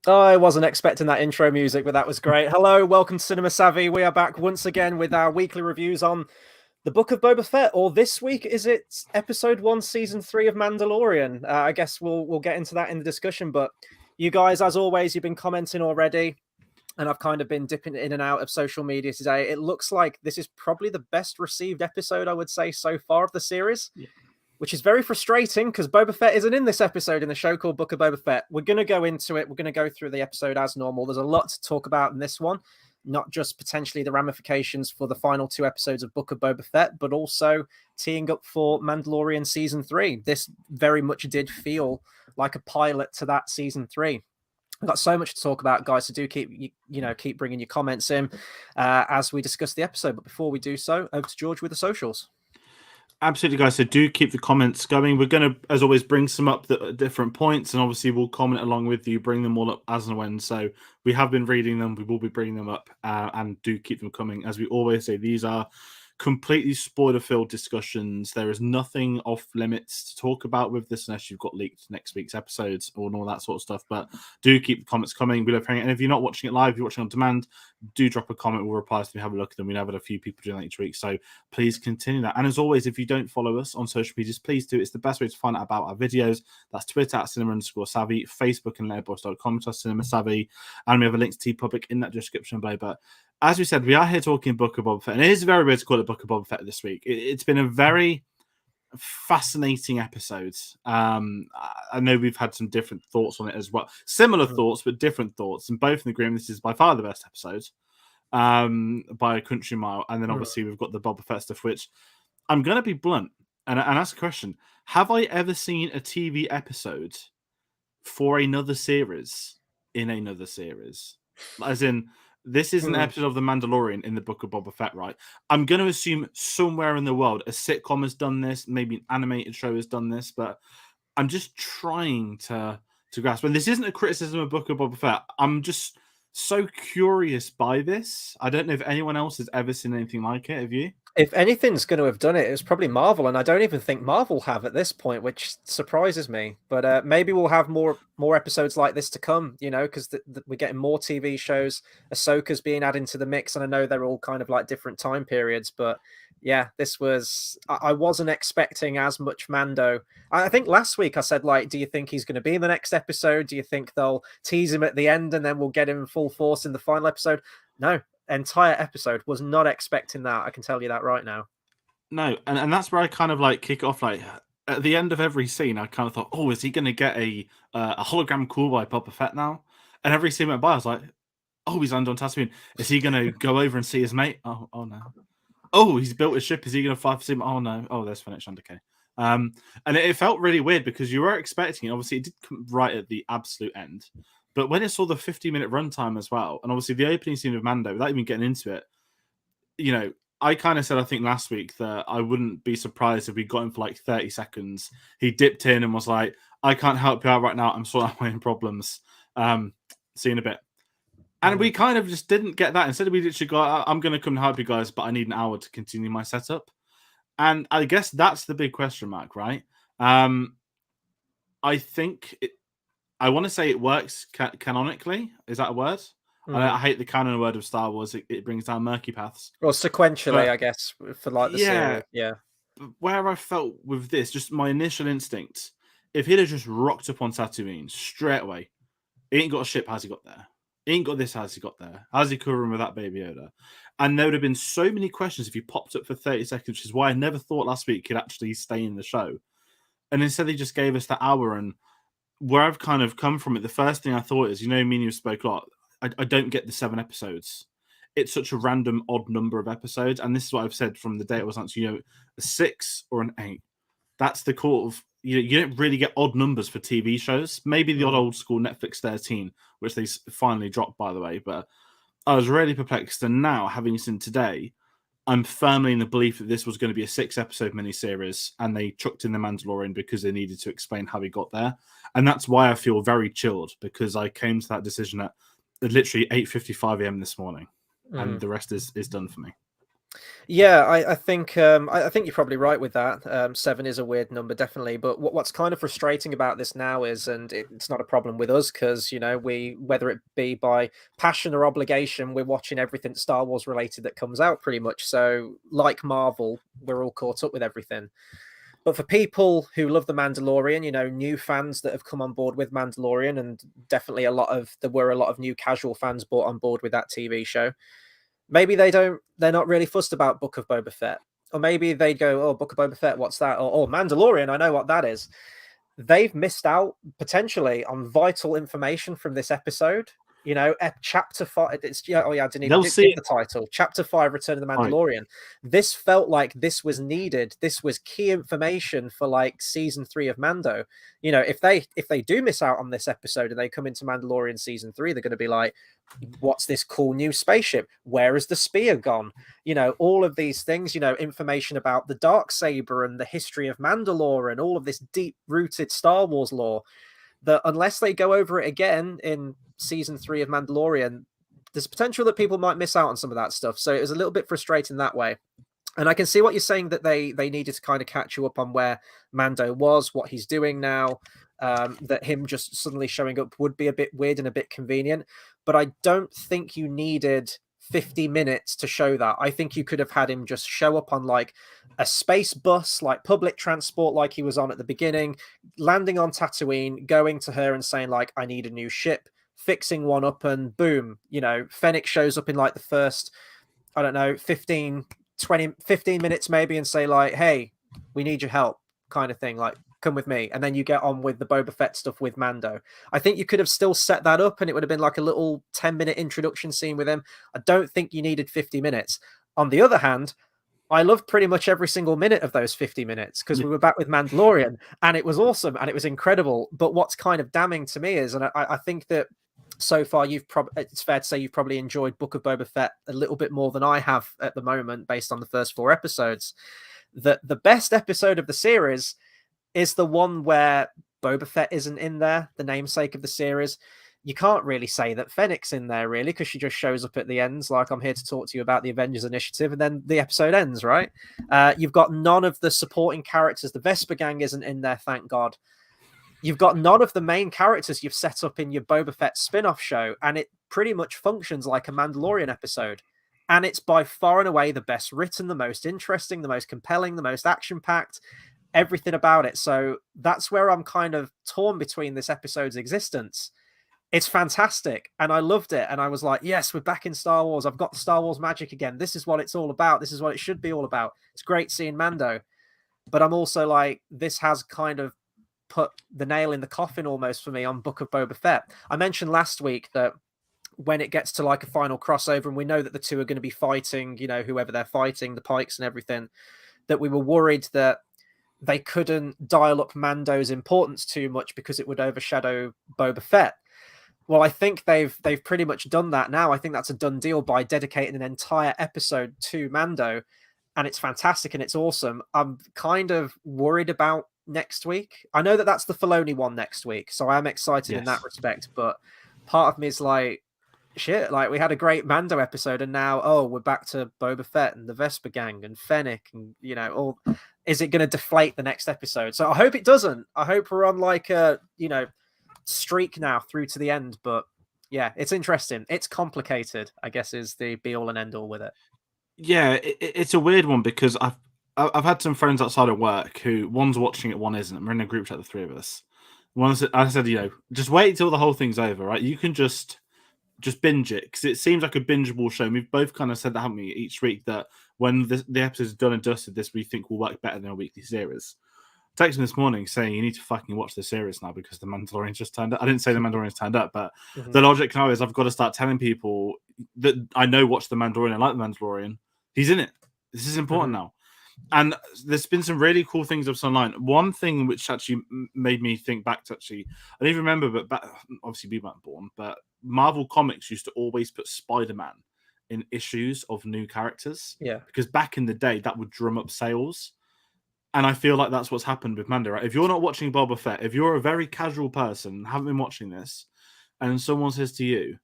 Oh, I wasn't expecting that intro music, but that was great. Hello, welcome to Cinema Savvy. We are back once again with our weekly reviews on the Book of Boba Fett, or this week is it Episode 1, Season 3 of Mandalorian? I guess we'll get into that in the discussion, but you guys, as always, you've been commenting already, and I've kind of been dipping in and out of social media today. It looks like this is probably the best received episode, I would say, so far of the series. Yeah. Which is very frustrating because Boba Fett isn't in this episode in the show called Book of Boba Fett. We're going to go into it. We're going to go through the episode as normal. There's a lot to talk about in this one, not just potentially the ramifications for the final 2 episodes of Book of Boba Fett, but also teeing up for Mandalorian Season 3. This very much did feel like a pilot to that Season 3. I've got so much to talk about, guys, so do keep bringing your comments in as we discuss the episode. But before we do so, over to George with the socials. Absolutely, guys. So do keep the comments going. We're going to, as always, bring some up at different points, and obviously we'll comment along with you, bring them all up as and when. So we have been reading them. We will be bringing them up, and do keep them coming. As we always say, these are completely spoiler-filled discussions. There is nothing off limits to talk about with this unless you've got leaked next week's episodes or all that sort of stuff. But do keep the comments coming. We love hearing it. And if you're not watching it live, you're watching on demand, do drop a comment. We'll reply to them. Have a look at them. We have had a few people doing that each week. So please continue that. And as always, if you don't follow us on social medias, please do. It's the best way to find out about our videos. That's Twitter at cinema_savvy, Facebook and letterboxd.com/cinema_savvy. And we have a link to TeePublic in that description below. But as we said, we are here talking Book of Boba Fett, and it is very weird to call it Book of Boba Fett this week. It's been a very fascinating episode. I know we've had some different thoughts on it as well. Similar thoughts, but different thoughts. And both in agreement, this is by far the best episode by a country mile. And then obviously we've got the Boba Fett stuff, which I'm going to be blunt and ask a question. Have I ever seen a TV episode for another series in another series? As in... This is an episode of The Mandalorian in the Book of Boba Fett, right? I'm going to assume somewhere in the world a sitcom has done this, maybe an animated show has done this, but I'm just trying to grasp. And this isn't a criticism of Book of Boba Fett. I'm just so curious by this. I don't know if anyone else has ever seen anything like it. Have you? If anything's going to have done it, it's probably Marvel, and I don't even think Marvel have at this point, which surprises me. But maybe we'll have more episodes like this to come, because we're getting more TV shows. Ahsoka's being added into the mix, and I know they're all kind of like different time periods. But yeah, this was... I wasn't expecting as much Mando. I think last week I said, like, do you think he's going to be in the next episode? Do you think they'll tease him at the end and then we'll get him full force in the final episode? No. Entire episode, was not expecting that. I can tell you that right now. No, and that's where I kind of like kick off. Like at the end of every scene, I kind of thought, oh, is he going to get a hologram call by Boba Fett now? And every scene went by, I was like, oh, he's landed on Tatooine. Is he going to go over and see his mate? Oh no. Oh, he's built a ship. Is he going to fly for him? Oh no. Oh, there's Fennec Shandake. And it felt really weird because you were expecting it. Obviously, it did come right at the absolute end. But when it saw the 50-minute runtime as well, and obviously the opening scene of Mando, without even getting into it, I kind of said, I think last week, that I wouldn't be surprised if we got him for like 30 seconds. He dipped in and was like, I can't help you out right now. I'm sorting out my own problems. See you in a bit. And we kind of just didn't get that. Instead, we literally go, I'm going to come and help you guys, but I need an hour to continue my setup. And I guess that's the big question mark, right? I think... I want to say it works canonically. Is that a word? I hate the canon word of Star Wars. It brings down murky paths. Well, sequentially, I guess, for like the series. Yeah. But where I felt with this, just my initial instinct, if he'd have just rocked up on Tatooine straight away, he ain't got a ship, how's he got there? He ain't got this, how's he got there? How's he covering with that Baby Yoda? And there would have been so many questions if he popped up for 30 seconds, which is why I never thought last week he'd actually stay in the show. And instead, they just gave us that hour. And where I've kind of come from it, the first thing I thought is, me and you spoke a lot. I don't get the 7 episodes. It's such a random, odd number of episodes. And this is what I've said from the day it was answered, a 6 or an 8. That's the core of, you don't really get odd numbers for TV shows. Maybe the old school Netflix 13, which they finally dropped, by the way. But I was really perplexed. And now, having seen today, I'm firmly in the belief that this was going to be a 6-episode miniseries, and they chucked in the Mandalorian because they needed to explain how he got there. And that's why I feel very chilled, because I came to that decision at literally 8:55 a.m. this morning, and the rest is done for me. Yeah, I think you're probably right with that. 7 is a weird number, definitely. But what's kind of frustrating about this now is, and it's not a problem with us because we, whether it be by passion or obligation, we're watching everything Star Wars related that comes out pretty much. So, like Marvel, we're all caught up with everything. But for people who love The Mandalorian, new fans that have come on board with Mandalorian, and definitely there were a lot of new casual fans brought on board with that TV show. Maybe they're not really fussed about Book of Boba Fett. Or maybe they go, oh, Book of Boba Fett, what's that? Or, oh, Mandalorian, I know what that is. They've missed out potentially on vital information from this episode. Chapter 5. Oh yeah, I didn't even give the title. Chapter 5, Return of the Mandalorian. Right. This felt like this was needed. This was key information for like season 3 of Mando. If they do miss out on this episode and they come into Mandalorian season 3, they're going to be like, what's this cool new spaceship? Where is the spear gone? All of these things, information about the Darksaber and the history of Mandalore and all of this deep-rooted Star Wars lore, that unless they go over it again in season 3 of Mandalorian, there's potential that people might miss out on some of that stuff. So it was a little bit frustrating that way. And I can see what you're saying, that they needed to kind of catch you up on where Mando was, what he's doing now. That him just suddenly showing up would be a bit weird and a bit convenient. But I don't think you needed 50 minutes to show that. I think you could have had him just show up on like a space bus, like public transport, like he was on at the beginning, landing on Tatooine, going to her and saying like, I need a new ship, fixing one up, and boom, Fennec shows up in like the first, I don't know, 15 minutes maybe, and say like, hey, we need your help, kind of thing, like, come with me, and then you get on with the Boba Fett stuff with Mando. I think you could have still set that up and it would have been like a little 10-minute introduction scene with him. I don't think you needed 50 minutes. On the other hand, I loved pretty much every single minute of those 50 minutes because we were back with Mandalorian and it was awesome and it was incredible. But what's kind of damning to me is, and I think that so far it's fair to say you've probably enjoyed Book of Boba Fett a little bit more than I have at the moment based on the first 4 episodes, that the best episode of the series is the one where Boba Fett isn't in there, the namesake of the series. You can't really say that Fennec's in there, really, because she just shows up at the ends, like, I'm here to talk to you about the Avengers Initiative, and then the episode ends, right? You've got none of the supporting characters. The Vesper Gang isn't in there, thank God. You've got none of the main characters you've set up in your Boba Fett spin-off show, and it pretty much functions like a Mandalorian episode. And it's by far and away the best written, the most interesting, the most compelling, the most action-packed, everything about it. So that's where I'm kind of torn between this episode's existence. It's fantastic and I loved it, and I was like, yes, we're back in Star Wars. I've got the Star Wars magic again. This is what it's all about. This is what it should be all about. It's great seeing Mando, but I'm also like, this has kind of put the nail in the coffin almost for me on Book of Boba Fett. I mentioned last week that when it gets to like a final crossover and we know that the two are going to be fighting, whoever they're fighting, the Pikes and everything, that we were worried that they couldn't dial up Mando's importance too much because it would overshadow Boba Fett. Well, I think they've pretty much done that now. I think that's a done deal by dedicating an entire episode to Mando, and it's fantastic and it's awesome. I'm kind of worried about next week. I know that that's the Filoni one next week, so I'm excited in that respect, but part of me is like, shit, like, we had a great Mando episode and now, we're back to Boba Fett and the Vesper Gang and Fennec and, all. Is it going to deflate the next episode? So I hope it doesn't. I hope we're on like a, streak now through to the end. But yeah, it's interesting. It's complicated, I guess, is the be all and end all with it. Yeah, it's a weird one because I've had some friends outside of work who one's watching it, one isn't. We're in a group chat, the three of us. I said, just wait until the whole thing's over, right? You can just binge it because it seems like a bingeable show. And we've both kind of said that, haven't we, each week, that when the episode's done and dusted, this we think will work better than a weekly series. I texted him this morning saying you need to fucking watch the series now because the Mandalorian just turned up. I didn't say the Mandalorian's turned up, but the logic now is I've got to start telling people that I know watch the Mandalorian, I like the Mandalorian. He's in it. This is important now. And there's been some really cool things I've seen online. One thing which actually made me think back to I don't even remember, but back, obviously we weren't born, but Marvel Comics used to always put Spider-Man in issues of new characters. Yeah. Because back in the day, that would drum up sales. And I feel like that's what's happened with Mando, right? If you're not watching Boba Fett, if you're a very casual person, haven't been watching this, and someone says to you,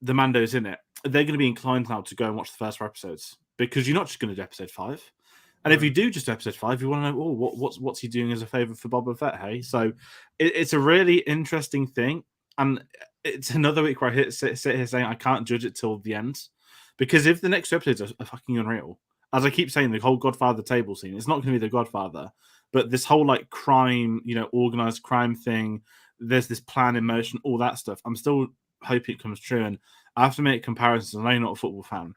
the Mando's in it, they're going to be inclined now to go and watch the first 4 episodes, because you're not just going to do episode 5. And if you do just episode 5, you want to know, what's he doing as a favor for Boba Fett? Hey, so it's a really interesting thing, and it's another week where I sit here saying I can't judge it till the end, because if the next 2 episodes are fucking unreal, as I keep saying, the whole Godfather table scene, it's not going to be the Godfather, but this whole like crime, organized crime thing, there's this plan in motion, all that stuff. I'm still hoping it comes true, and I have to make comparisons. I know you're not a football fan,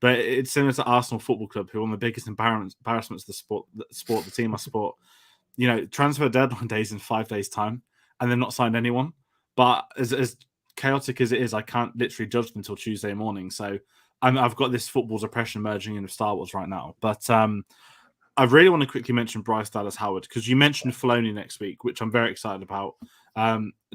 but it's similar to Arsenal Football Club, who are one of the biggest embarrassments of the team I support. Transfer deadline days in 5 days' time, and they've not signed anyone. But as chaotic as it is, I can't literally judge them until Tuesday morning. So I've got this football depression merging in with Star Wars right now. But I really want to quickly mention Bryce Dallas Howard, because you mentioned Filoni next week, which I'm very excited about.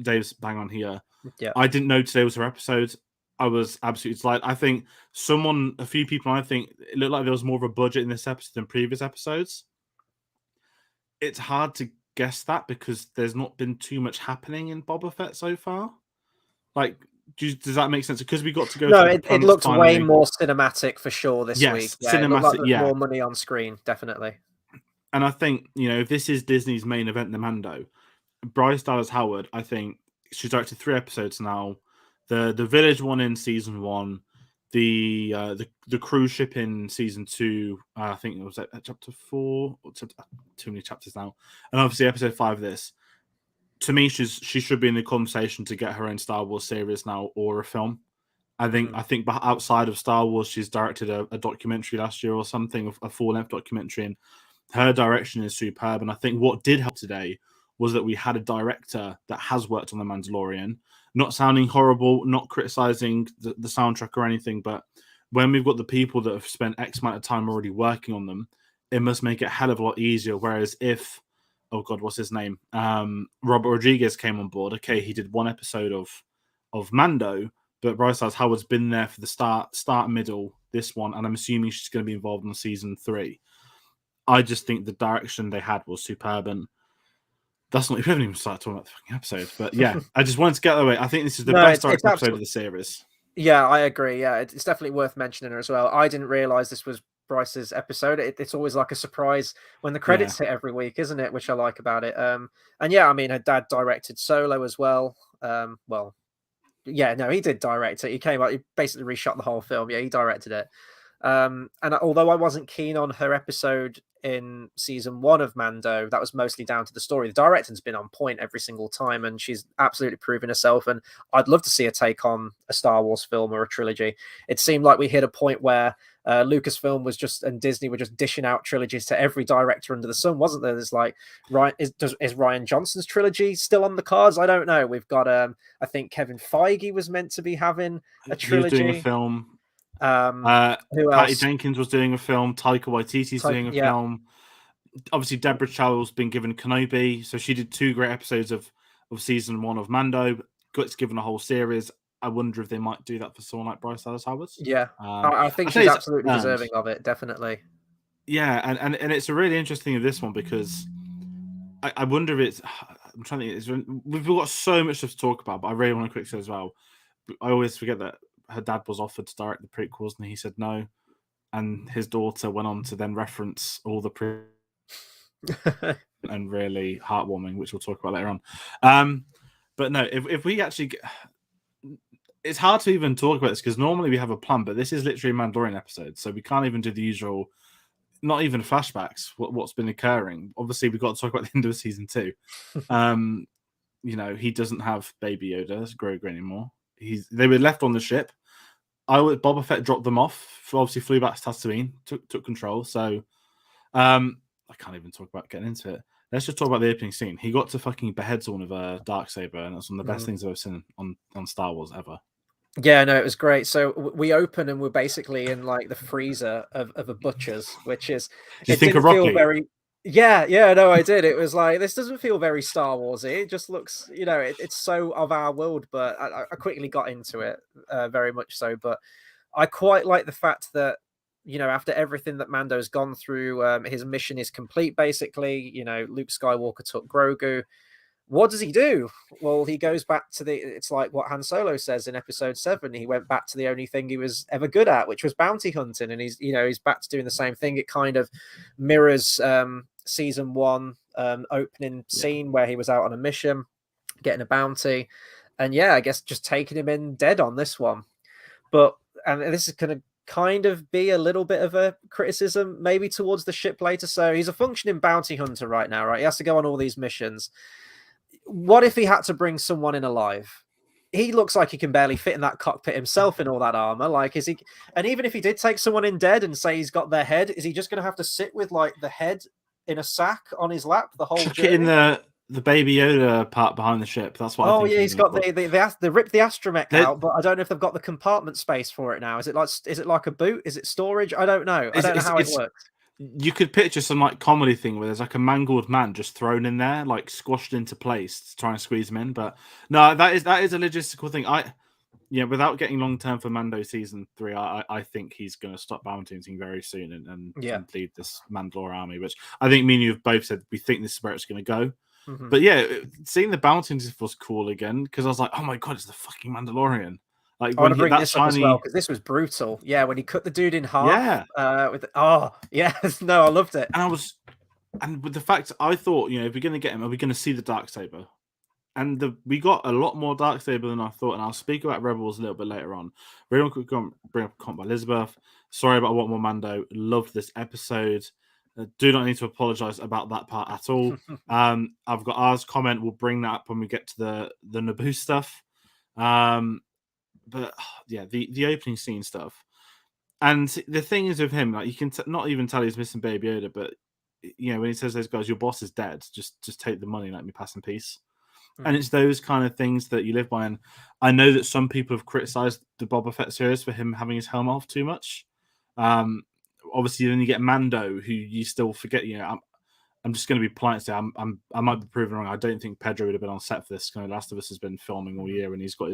Dave's bang on here. Yeah. I didn't know today was her episode. I was absolutely delighted. I think a few people, I think it looked like there was more of a budget in this episode than previous episodes. It's hard to guess that, because there's not been too much happening in Boba Fett so far. Like, does that make sense? Because we got to go. No, it looked way more cinematic for sure this week. Yeah, cinematic. Like more money on screen, definitely. And I think if this is Disney's main event, the Mando, Bryce Dallas Howard, I think she's directed 3 episodes now. The village one in season 1, the cruise ship in season 2. I think it was at chapter 4. Too many chapters now, and obviously episode 5 of this. To me, she should be in the conversation to get her own Star Wars series now, or a film. I think outside of Star Wars, she's directed a documentary last year or something, a full-length documentary, and her direction is superb. And I think what did help today was that we had a director that has worked on The Mandalorian, not sounding horrible, not criticizing the soundtrack or anything, but when we've got the people that have spent X amount of time already working on them, it must make it a hell of a lot easier. Whereas if, oh God, what's his name? Robert Rodriguez came on board. Okay, he did 1 episode of Mando, but Bryce Dallas Howard's been there for the start, middle, this one, and I'm assuming she's going to be involved in season 3. I just think the direction they had was superb, and that's not, we haven't even started talking about the fucking episode, but yeah, I just wanted to get that away. I think this is the best directed episode of the series. Yeah, I agree. Yeah, it's definitely worth mentioning her as well. I didn't realize this was Bryce's episode. It's always like a surprise when the credits hit every week, isn't it? Which I like about it. And yeah, I mean, her dad directed Solo as well. He did direct it. He came out, he basically reshot the whole film. Yeah, he directed it. And although I wasn't keen on her episode in season 1 of Mando, that was mostly down to the story. The directing's been on point every single time, and she's absolutely proven herself. And I'd love to see her take on a Star Wars film or a trilogy. It seemed like we hit a point where Lucasfilm and Disney were just dishing out trilogies to every director under the sun, wasn't there? There's like, is Ryan Johnson's trilogy still on the cards? I don't know. We've got I think Kevin Feige was meant to be having a trilogy. He was doing a film. Who Patty else? Jenkins was doing a film. Taika Waititi's doing a film. Obviously, Deborah Chow's been given Kenobi, so she did 2 great episodes of season 1 of Mando. Got given a whole series. I wonder if they might do that for someone like Bryce Dallas Howard. Yeah, I think she's absolutely deserving of it, definitely. Yeah, and it's a really interesting thing of this one, because I wonder if it's. I'm trying to think. We've got so much stuff to talk about, but I really want to quickly say as well. I always forget that her dad was offered to direct the prequels, and he said no. And his daughter went on to then reference all the and really heartwarming, which we'll talk about later on. But no, if we actually it's hard to even talk about this, because normally we have a plan, but this is literally a Mandalorian episode, so we can't even do the usual, not even flashbacks, what's been occurring. Obviously, we've got to talk about the end of season 2. He doesn't have Baby Yoda as Grogu anymore. They were left on the ship. Boba Fett dropped them off. Obviously, flew back to Tatooine, took control. So, I can't even talk about getting into it. Let's just talk about the opening scene. He got to fucking behead someone with a darksaber, and that's one of the best things I've ever seen on Star Wars ever. Yeah, no, it was great. So we open and we're basically in like the freezer of a butcher's, which is. Did you think of Rocky? Yeah, no, I did. It was like, this doesn't feel very Star Warsy. It just looks, it's so of our world, but I quickly got into it, very much so. But I quite like the fact that, after everything that Mando's gone through, his mission is complete, basically. Luke Skywalker took Grogu. What does he do? Well, he goes back to it's like what Han Solo says in episode 7. He went back to the only thing he was ever good at, which was bounty hunting. And he's back to doing the same thing. It kind of mirrors season 1 opening scene where he was out on a mission, getting a bounty. And yeah, I guess just taking him in dead on this one. And this is going to kind of be a little bit of a criticism maybe towards the ship later. So he's a functioning bounty hunter right now, right? He has to go on all these missions. What if he had to bring someone in alive? He looks like he can barely fit in that cockpit himself in all that armor. Like, is he? And even if he did take someone in dead and say he's got their head, is he just going to have to sit with like the head in a sack on his lap the whole journey? In the Baby Yoda part behind the ship. That's what. I think he's got they ripped the astromech out, but I don't know if they've got the compartment space for it now. Is it like a boot? Is it storage? I don't know. I don't know how it works. You could picture some like comedy thing where there's like a mangled man just thrown in there, like squashed into place to try and squeeze him in. But no, that is a logistical thing. Without getting long term for Mando season 3, I think he's going to stop bounty hunting very soon and lead this Mandalore army, which I think me and you have both said we think this is where it's going to go. Mm-hmm. But yeah, seeing the bounty was cool again because I was like, oh my god, it's the fucking Mandalorian. Like, I want to bring this up as well because this was brutal. Yeah, when he cut the dude in half. No, I loved it. And with the fact I thought, if we're going to get him, are we going to see the Darksaber? And we got a lot more Darksaber than I thought. And I'll speak about Rebels a little bit later on. We're going to bring up a comment by Elizabeth. Sorry about what more Mando. Loved this episode. Do not need to apologize about that part at all. I've got ours comment. We'll bring that up when we get to the Naboo stuff. But yeah, the opening scene stuff. And the thing is with him, like you can not even tell he's missing Baby Yoda, but when he says those guys, your boss is dead, just take the money, let me pass in peace. Mm-hmm. And it's those kind of things that you live by. And I know that some people have criticized the Boba Fett series for him having his helmet off too much. Obviously, then you get Mando, who you still forget. I'm just going to be polite and say I might be proven wrong. I don't think Pedro would have been on set for this. Last of Us has been filming all year, and he's got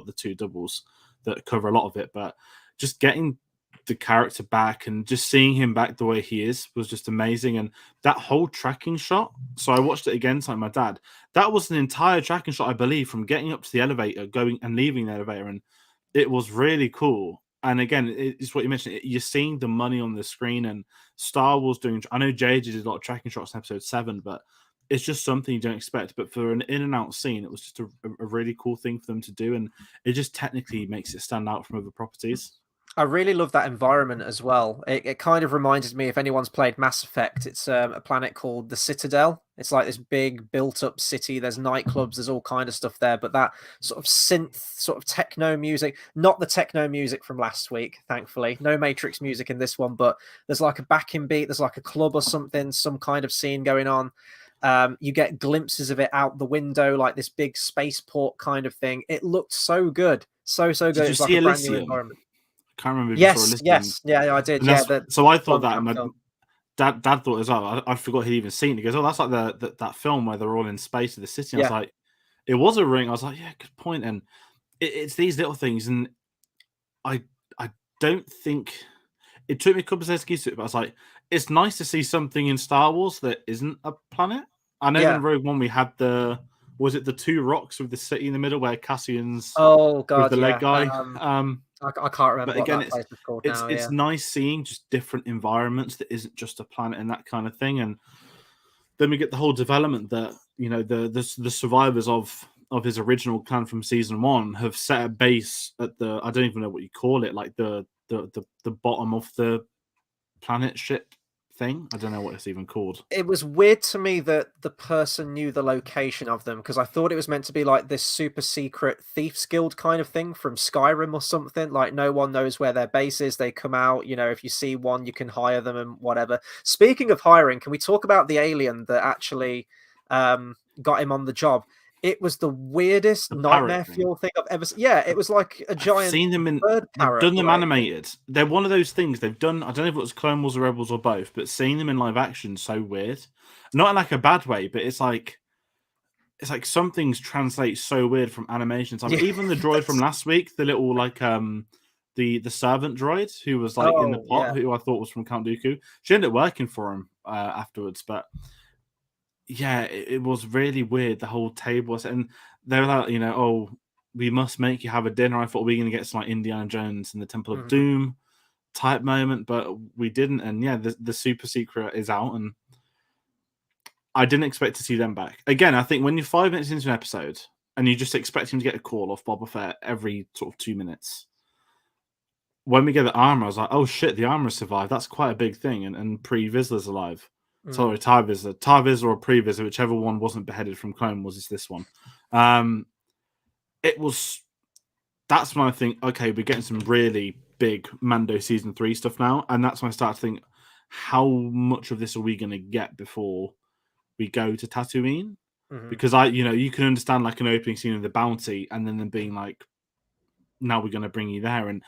the 2 doubles that cover a lot of it. But just getting the character back and just seeing him back the way he is was just amazing. And that whole tracking shot. So I watched it again with my dad. That was an entire tracking shot, I believe, from getting up to the elevator, going and leaving the elevator, and it was really cool. And again, it's what you mentioned. You're seeing the money on the screen, and Star Wars doing. I know JJ did a lot of tracking shots in episode 7, but it's just something you don't expect. But for an in and out scene, it was just a really cool thing for them to do, and it just technically makes it stand out from other properties. I really love that environment as well. It kind of reminded me, if anyone's played Mass Effect, it's a planet called the Citadel. It's like this big built-up city. There's nightclubs. There's all kind of stuff there. But that sort of synth, sort of techno music, not the techno music from last week, thankfully. No Matrix music in this one, but there's like a backing beat. There's like a club or something, some kind of scene going on. You get glimpses of it out the window, like this big spaceport kind of thing. It looked so good. So good. Did you see like Elysium? A brand new environment. Can't remember. Yes, yeah, I did. Yeah, so I thought that my dad thought as well. I forgot he'd even seen it. He goes, "Oh, that's like that film where they're all in space in the city." And I was like, "It was a ring." I was like, "Yeah, good point." And it's these little things, and I don't think it took me a couple of seconds to get to it, but I was like, "It's nice to see something in Star Wars that isn't a planet." I know in Rogue One we had the 2 rocks with the city in the middle where Cassian's with the leg guy. I can't remember. But again, what that place is called it's nice seeing just different environments that isn't just a planet and that kind of thing. And then we get the whole development that the survivors of his original clan from season 1 have set a base at the, I don't even know what you call it, like the bottom of the planet ship thing. I don't know what it's even called. It was weird to me that the person knew the location of them, because I thought it was meant to be like this super secret Thieves Guild kind of thing from Skyrim or something. Like no one knows where their base is. They come out, if you see one, you can hire them and whatever. Speaking of hiring, can we talk about the alien that actually got him on the job? It was the weirdest nightmare fuel thing I've ever seen. Yeah, it was like a giant. I've seen them in. Bird parrot, they've done them animated. They're one of those things they've done. I don't know if it was Clone Wars or Rebels or both, but seeing them in live action so weird. Not in like a bad way, but it's like some things translate so weird from animations. Like even the droid from last week, the little like the servant droid who was like in the pot, who I thought was from Count Dooku. She ended up working for him afterwards, but. yeah, it was really weird. The whole table was, and they were like, oh, we must make you have a dinner. I thought we were going to get some like Indiana Jones and the Temple of Mhm. Doom type moment, but we didn't. And yeah, the super secret is out, and I didn't expect to see them back again. I think when you're 5 minutes into an episode and you just expect him to get a call off Boba Fett every sort of 2 minutes, when we get the armor, I was like, oh shit, the armor survived. That's quite a big thing. And Pre Vizsla's alive. Mm. Sorry, Tar Vizsla or Pre Vizsla, whichever one wasn't beheaded from Clone Wars is this one. Um, it was. That's when I think, okay, we're getting some really big Mando season 3 stuff now, and that's when I start to think, how much of this are we going to get before we go to Tatooine? Mhm. Because you can understand like an opening scene of the bounty, and then them being like, now we're going to bring you there, and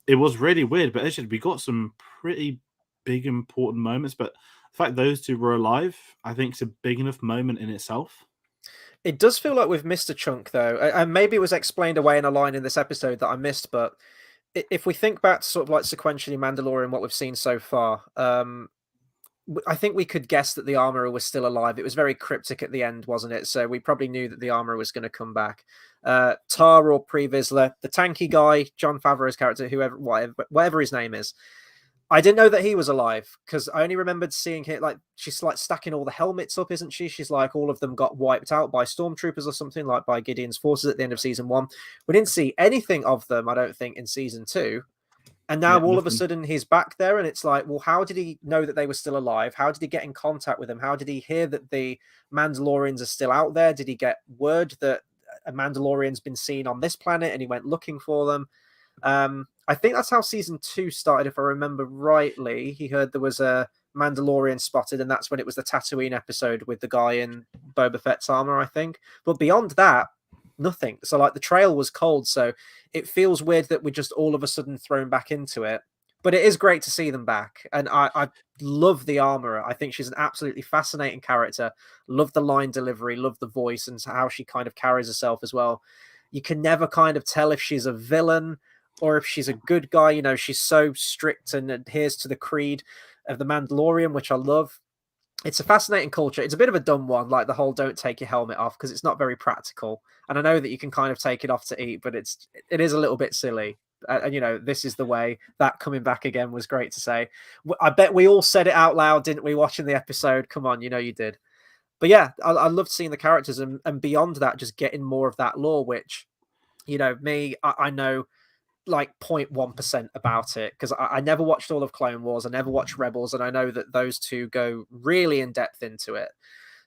it was really weird. But actually, we got some pretty big important moments. But the fact those two were alive, I think, is a big enough moment in itself. It does feel like we've missed a chunk, though, and maybe it was explained away in a line in this episode that I missed. But if we think back to sort of like sequentially Mandalorian, what we've seen so far, I think we could guess that the armorer was still alive. It was very cryptic at the end, wasn't it? So we probably knew that the armorer was going to come back. Tar or Pre Vizsla, the tanky guy, John Favreau's character, whoever, whatever his name is. I didn't know that he was alive because I only remembered seeing it like she's like stacking all the helmets up, isn't she? She's like all of them got wiped out by stormtroopers or something, like by Gideon's forces at the end of season 1. We didn't see anything of them, I don't think, in season 2. And now Yeah, all of a nothing. sudden he's back there, and it's like, well, how did he know that they were still alive? How did he get in contact with them? How did he hear that the Mandalorians are still out there? Did he get word that a Mandalorian's been seen on this planet and he went looking for them? I think that's how season 2 started, if I remember rightly. He heard there was a Mandalorian spotted, and that's when it was the Tatooine episode with the guy in Boba Fett's armor, I think. But beyond that, nothing. So like the trail was cold, so it feels weird that we're just all of a sudden thrown back into it. But it is great to see them back, and I love the armorer. I think she's an absolutely fascinating character. Love the line delivery, love the voice, and how she kind of carries herself as well. You can never kind of tell if she's a villain or if she's a good guy. You know, she's so strict and adheres to the creed of the Mandalorian, which I love. It's a fascinating culture. It's a bit of a dumb one, like the whole "don't take your helmet off" because it's not very practical. And I know that you can kind of take it off to eat, but it is a little bit silly. And this is the way. That coming back again was great to say. I bet we all said it out loud, didn't we? Watching the episode, come on, you did. But yeah, I loved seeing the characters, and beyond that, just getting more of that lore, which I know like 0.1% about it because I never watched all of Clone Wars. I never watched Rebels, and I know that those two go really in depth into it.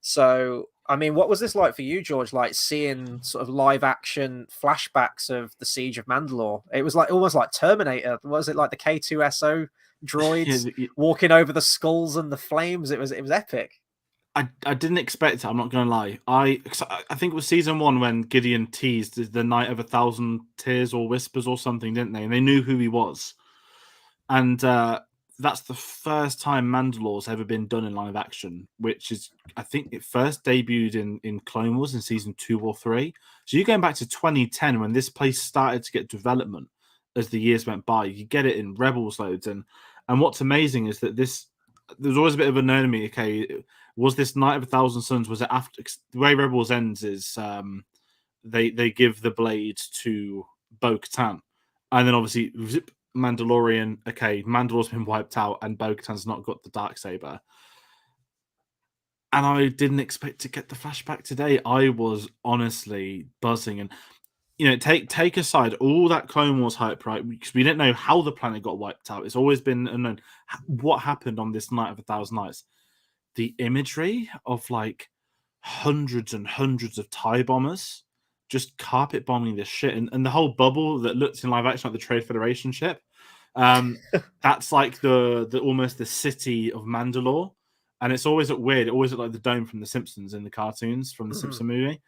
So, I mean, what was this like for you, George? Like seeing sort of live action flashbacks of the Siege of Mandalore? It was like almost like Terminator. Was it like the K2SO droids Yeah, walking over the skulls and the flames? It was epic. I didn't expect it. I'm not going to lie. I think it was season 1 when Gideon teased the Night of 1,000 Tears or Whispers or something, didn't they? And they knew who he was. And that's the first time Mandalore's ever been done in live action, which is, I think it first debuted in Clone Wars in season 2 or 3. So you're going back to 2010 when this place started to get development as the years went by. You get it in Rebels loads. And what's amazing is that there's always a bit of a known to me, okay, was this Night of 1,000 Suns, was it after, the way Rebels ends is they give the blade to Bo-Katan. And then obviously, zip, Mandalorian, okay, Mandalore's been wiped out and Bo-Katan's not got the Darksaber. And I didn't expect to get the flashback today. I was honestly buzzing. And, take aside all that Clone Wars hype, right? Because we didn't know how the planet got wiped out. It's always been unknown. What happened on this Night of 1,000 Nights? The imagery of like hundreds and hundreds of TIE bombers just carpet bombing this shit, and the whole bubble that looks in live action like the Trade Federation ship. That's like the almost the city of Mandalore, and it's always look weird. It always looked like the dome from The Simpsons in the cartoons from the Simpson movie.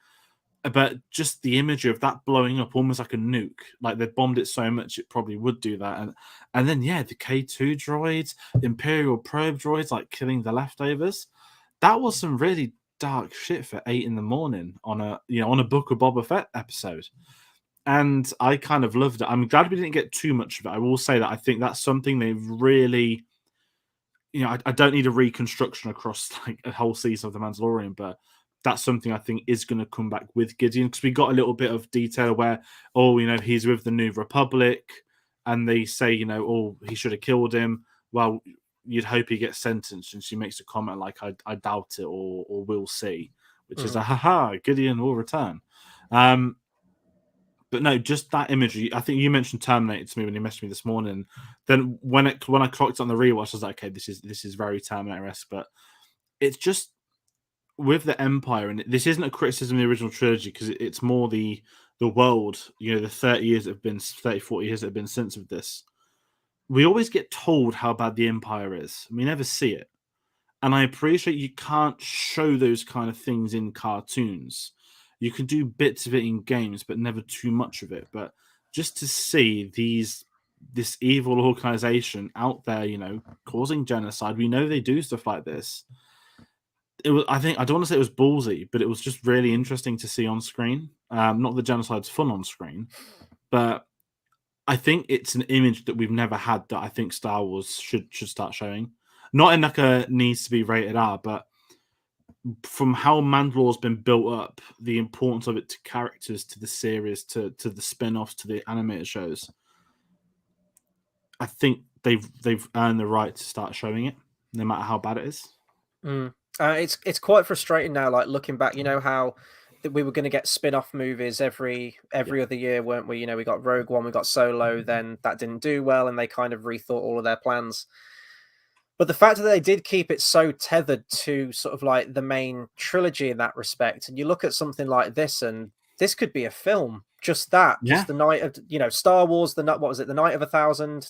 But just the imagery of that blowing up almost like a nuke, like they bombed it so much it probably would do that. And then yeah, the K2 droids, Imperial probe droids, like killing the leftovers. That was some really dark shit for 8 a.m. on a Book of Boba Fett episode. And I kind of loved it. I'm glad we didn't get too much of it. I will say that I think that's something they've really you know, I don't need a reconstruction across like a whole season of The Mandalorian, but that's something I think is going to come back with Gideon, because we got a little bit of detail where, oh, you know, he's with the New Republic, and they say, you know, oh, he should have killed him. Well, you'd hope he gets sentenced, and she makes a comment like, I doubt it, or we'll see, which is a haha, Gideon will return. But no, just that imagery. I think you mentioned Terminator to me when you messaged me this morning. Then when I clocked on the rewatch, I was like, okay, this is very Terminator-esque. But it's just with the Empire, and this isn't a criticism of the original trilogy, because it's more the world. You know, the 30 years that have been 30, 40 years that have been since of this. We always get told how bad the Empire is. We never see it, and I appreciate you can't show those kind of things in cartoons. You can do bits of it in games, but never too much of it. But just to see this evil organization out there, you know, causing genocide, we know they do stuff like this. It was, I don't want to say it was ballsy, but it was just really interesting to see on screen. Not that genocide's fun on screen, but I think it's an image that we've never had that I think Star Wars should start showing. Not in like a needs to be rated R, but from how Mandalore's been built up, the importance of it to characters, to the series, to the spin-offs, to the animated shows, I think they've earned the right to start showing it, no matter how bad it is. It's quite frustrating now, like looking back. You know how we were going to get spin-off movies every other year, weren't we? You know, we got Rogue One, we got Solo, then that didn't do well, and they kind of rethought all of their plans. But the fact that they did keep it so tethered to sort of like the main trilogy in that respect, and you look at something like this, and this could be a film. Just the night of, you know, Star Wars, what was it, the Night of 1,000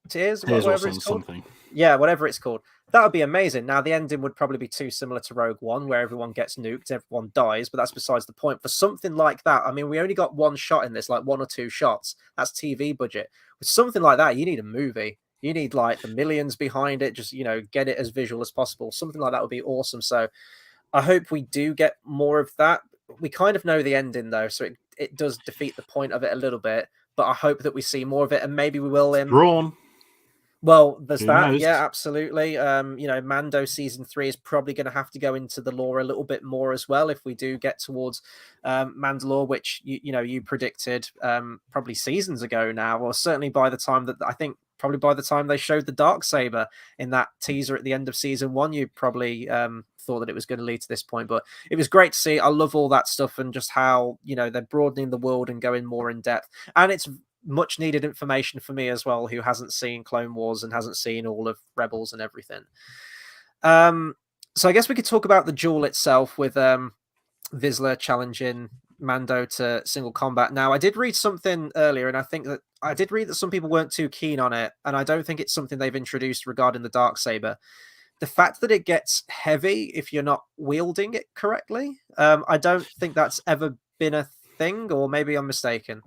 Tears, whatever it's called. Something. Yeah, whatever it's called. That would be amazing. Now, the ending would probably be too similar to Rogue One, where everyone gets nuked, everyone dies, but that's besides the point. For something like that, I mean, we only got one shot in this, like one or two shots. That's TV budget. With something like that, you need a movie. You need like the millions behind it. Just, you know, get it as visual as possible. Something like that would be awesome. So I hope we do get more of that. We kind of know the ending though, so it does defeat the point of it a little bit. But I hope that we see more of it, and maybe we will. Braun. Well, there's Who that. knows? Yeah, absolutely. You know, Mando season 3 is probably going to have to go into the lore a little bit more as well if we do get towards Mandalore, which you predicted probably seasons ago now, or certainly by the time that I think probably by the time they showed the Darksaber in that teaser at the end of season 1, you probably thought that it was going to lead to this point. But it was great to see. I love all that stuff, and just how, you know, they're broadening the world and going more in depth, and it's much needed information for me as well, who hasn't seen Clone Wars and hasn't seen all of Rebels and everything. So I guess we could talk about the duel itself with Vizsla challenging Mando to single combat. Now, I did read something earlier, and I think that I did read that some people weren't too keen on it, and I don't think it's something they've introduced regarding the Darksaber. The fact that it gets heavy if you're not wielding it correctly, I don't think that's ever been a thing, or maybe I'm mistaken.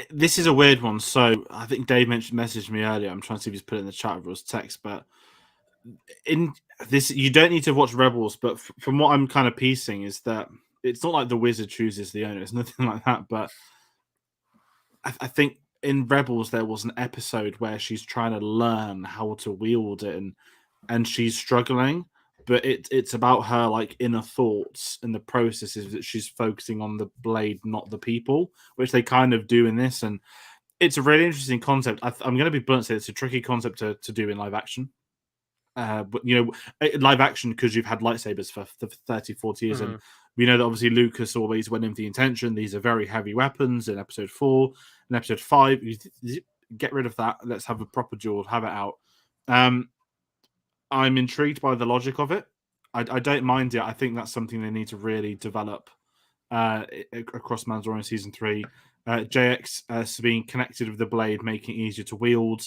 This is a weird one. So I think Dave messaged me earlier. I'm trying to see if he's put it in the chat or his text, but in this, you don't need to watch Rebels. But from what I'm kind of piecing, is that it's not like the wizard chooses the owner. It's nothing like that. But I think in Rebels there was an episode where she's trying to learn how to wield it, and she's struggling. But it's about her like inner thoughts and the processes that she's focusing on the blade, not the people, which they kind of do in this. And it's a really interesting concept. I'm going to be blunt, say it's a tricky concept to do in live action. But you know, live action, because you've had lightsabers for 30, 40 years, and we know that obviously Lucas always went in with the intention. These are very heavy weapons in episode 4 and episode 5. Get rid of that. Let's have a proper duel. Have it out. I'm intrigued by the logic of it. I don't mind it. I think that's something they need to really develop across Mandalorian season 3. JX being connected with the blade, making it easier to wield,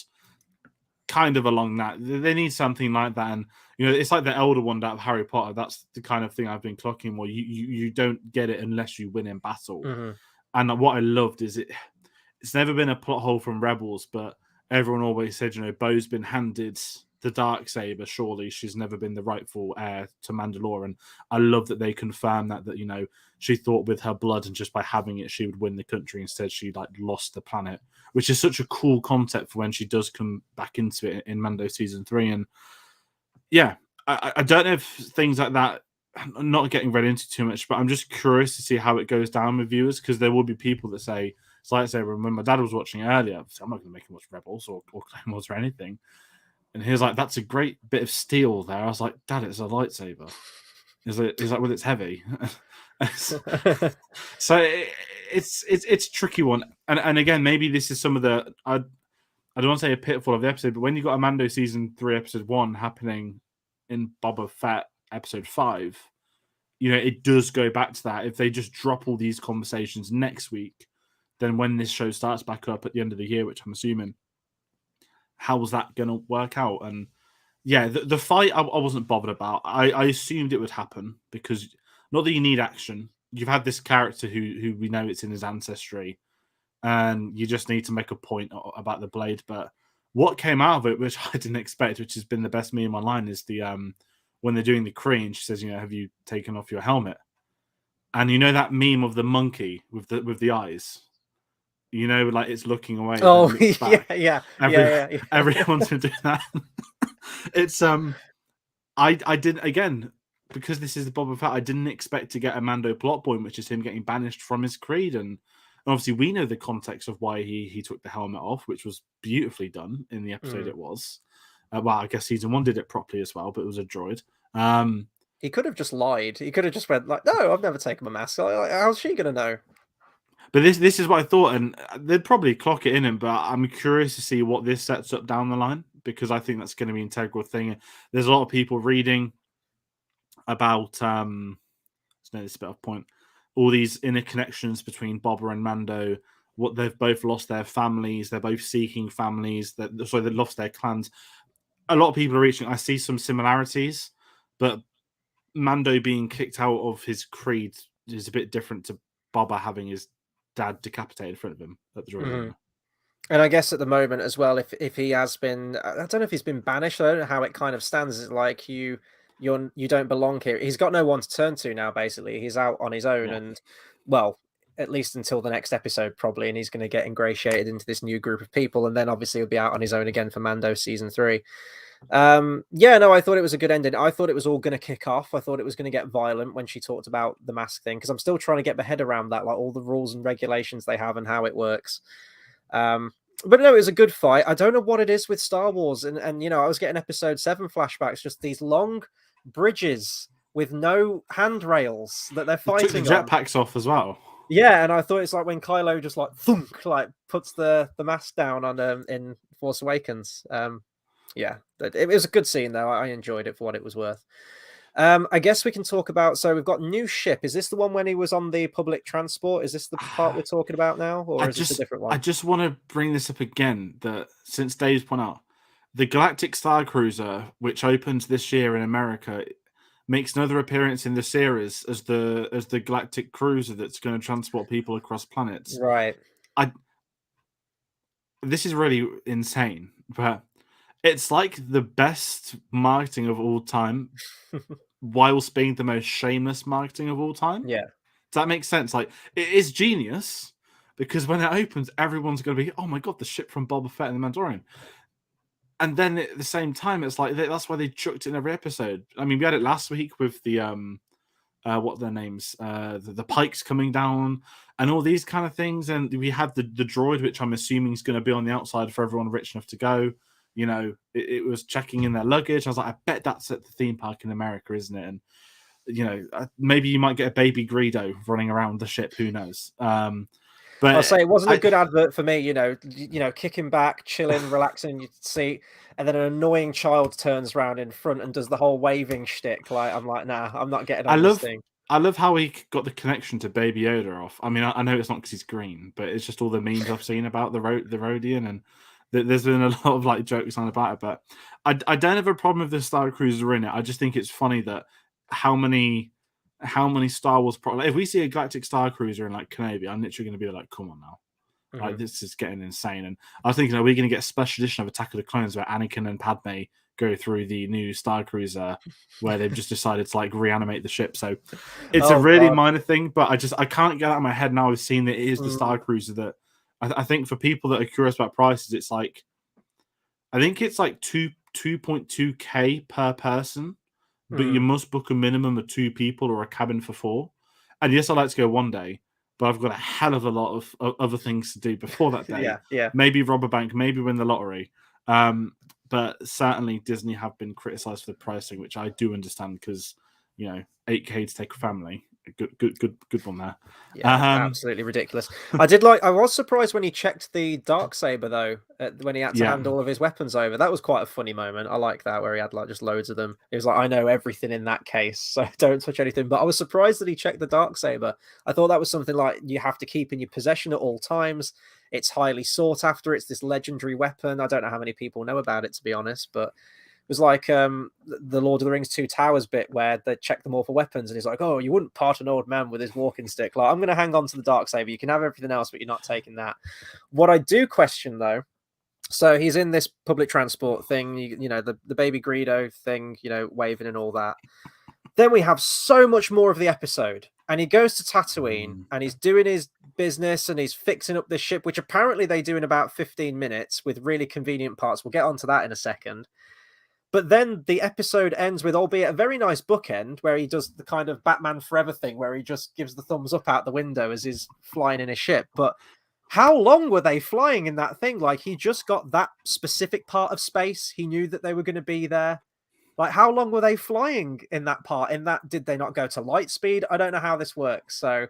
kind of along that. They need something like that. And you know, it's like the Elder Wand out of Harry Potter. That's the kind of thing I've been clocking more. You don't get it unless you win in battle. And what I loved is it's never been a plot hole from Rebels, but everyone always said, you know, Bo's been handed the Darksaber, surely she's never been the rightful heir to Mandalore. And I love that they confirm that, you know, she thought with her blood and just by having it, she would win the country. Instead, she like lost the planet, which is such a cool concept for when she does come back into it in Mando season 3. And yeah, I don't know if things like that. I'm not getting read into too much, but I'm just curious to see how it goes down with viewers, because there will be people that say it's like, say, when my dad was watching earlier, I'm not going to make him watch Rebels or Clone Wars or anything, and he was like, "That's a great bit of steel there." I was like, "Dad, it's a lightsaber." He's like, "Well, it's heavy." So it's a tricky one, and again, maybe this is some of the I don't want to say a pitfall of the episode, but when you got a Mando season 3 episode 1 happening in Boba Fett episode 5, it does go back to that. If they just drop all these conversations next week, then when this show starts back up at the end of the year, which I'm assuming, how was that going to work out? And yeah, the fight I wasn't bothered about. I assumed it would happen, because not that you need action. You've had this character who we know it's in his ancestry, and you just need to make a point about the blade. But what came out of it, which I didn't expect, which has been the best meme online, is the when they're doing the Kree, and she says, "Have you taken off your helmet?" And that meme of the monkey with the eyes, like it's looking away. Oh, looks back. yeah. Everyone's been doing that. It's I didn't, again, because this is the Boba Fett, I didn't expect to get a Mando plot point, which is him getting banished from his creed, and obviously we know the context of why he took the helmet off, which was beautifully done in the episode. It was well, I guess season 1 did it properly as well, but it was a droid. He could have just lied. He could have just went like, "No, I've never taken my mask." Like, how's she gonna know? But this is what I thought, and they'd probably clock it in him. But I'm curious to see what this sets up down the line, because I think that's going to be an integral thing. There's a lot of people reading about this is a bit off point, all these inner connections between Boba and Mando. What they've both lost their families, they're both seeking families. They lost their clans. A lot of people are reaching. I see some similarities, but Mando being kicked out of his creed is a bit different to Boba having his dad decapitated in front of him at the droid. And I guess at the moment as well, if he has been, I don't know if he's been banished. I don't know how it kind of stands. It's like you don't belong here. He's got no one to turn to now. Basically, he's out on his own, and well, at least until the next episode, probably. And he's going to get ingratiated into this new group of people, and then obviously he'll be out on his own again for Mando season 3. I thought it was a good ending. I thought it was all going to kick off. I thought it was going to get violent when she talked about the mask thing, because I'm still trying to get my head around that, like all the rules and regulations they have and how it works. But no, it was a good fight. I don't know what it is with Star Wars, and I was getting episode 7 flashbacks, just these long bridges with no handrails that they're fighting. Took the jetpacks off as well. Yeah, and I thought it's like when Kylo just like thunk, like puts the mask down on in Force Awakens. Yeah, it was a good scene though. I enjoyed it for what it was worth. I guess we can talk about. So we've got new ship. Is this the one when he was on the public transport? Is this the part we're talking about now, or is this a different one? I just want to bring this up again. That since Dave's pointed out, the Galactic Star Cruiser, which opens this year in America, makes another appearance in the series as the Galactic Cruiser that's going to transport people across planets. Right. This is really insane, but it's like the best marketing of all time, whilst being the most shameless marketing of all time. Yeah. Does that make sense? Like, it is genius, because when it opens, everyone's going to be, "Oh my god, the ship from Boba Fett and the Mandalorian." And then at the same time, it's like that's why they chucked it in every episode. I mean, we had it last week with the what are their names? The pikes coming down and all these kind of things. And we had the droid, which I'm assuming is going to be on the outside for everyone rich enough to go. It was checking in their luggage. I was like, I bet that's at the theme park in America, isn't it? And maybe you might get a baby Greedo running around the ship. Who knows? But I'll say it wasn't a good advert for me. Kicking back, chilling, relaxing in your seat, and then an annoying child turns around in front and does the whole waving shtick. Like, I'm like, nah, I'm not getting on this thing. I love how he got the connection to Baby Yoda off. I mean, I know it's not because he's green, but it's just all the memes I've seen about the Rodian, and there's been a lot of like jokes on about it. But I don't have a problem with the Star Cruiser in it. I just think it's funny that how many Star Wars if we see a Galactic Star Cruiser in like Kenobi, I'm literally going to be like, come on now. Mm-hmm. Like, this is getting insane. And I was thinking, are we going to get a special edition of Attack of the Clones where Anakin and Padme go through the new Star Cruiser, where they've just decided to like reanimate the ship? So it's a really minor thing, but I can't get out of my head now. I've seen that it is the Star Cruiser that I think for people that are curious about prices, it's like, I think it's like 2.2k per person, but you Mm. must book a minimum of 2 people or a cabin for 4. And yes, I'd like to go one day, but I've got a hell of a lot of other things to do before that day. Yeah. Maybe rob a bank, maybe win the lottery. But certainly Disney have been criticized for the pricing, which I do understand because, 8k to take a family. Good one there. Yeah, absolutely ridiculous. I was surprised when he checked the Darksaber though, when he had to hand all of his weapons over. That was quite a funny moment. I like that, where he had like just loads of them. He was like, I know everything in that case, so don't touch anything. But I was surprised that he checked the Darksaber. I thought that was something like you have to keep in your possession at all times. It's highly sought after. It's this legendary weapon. I don't know how many people know about it, to be honest, but it was like the Lord of the Rings Two Towers bit where they check them all for weapons, and he's like, "Oh, you wouldn't part an old man with his walking stick." Like, I'm going to hang on to the Darksaber. You can have everything else, but you're not taking that. What I do question though, so he's in this public transport thing, the baby Greedo thing, waving and all that. Then we have so much more of the episode, and he goes to Tatooine, and he's doing his business, and he's fixing up this ship, which apparently they do in about 15 minutes with really convenient parts. We'll get onto that in a second. But then the episode ends with, albeit a very nice bookend, where he does the kind of Batman Forever thing, where he just gives the thumbs up out the window as he's flying in a ship. But how long were they flying in that thing? Like, he just got that specific part of space. He knew that they were going to be there. Like, how long were they flying in that part? Did they not go to light speed? I don't know how this works. So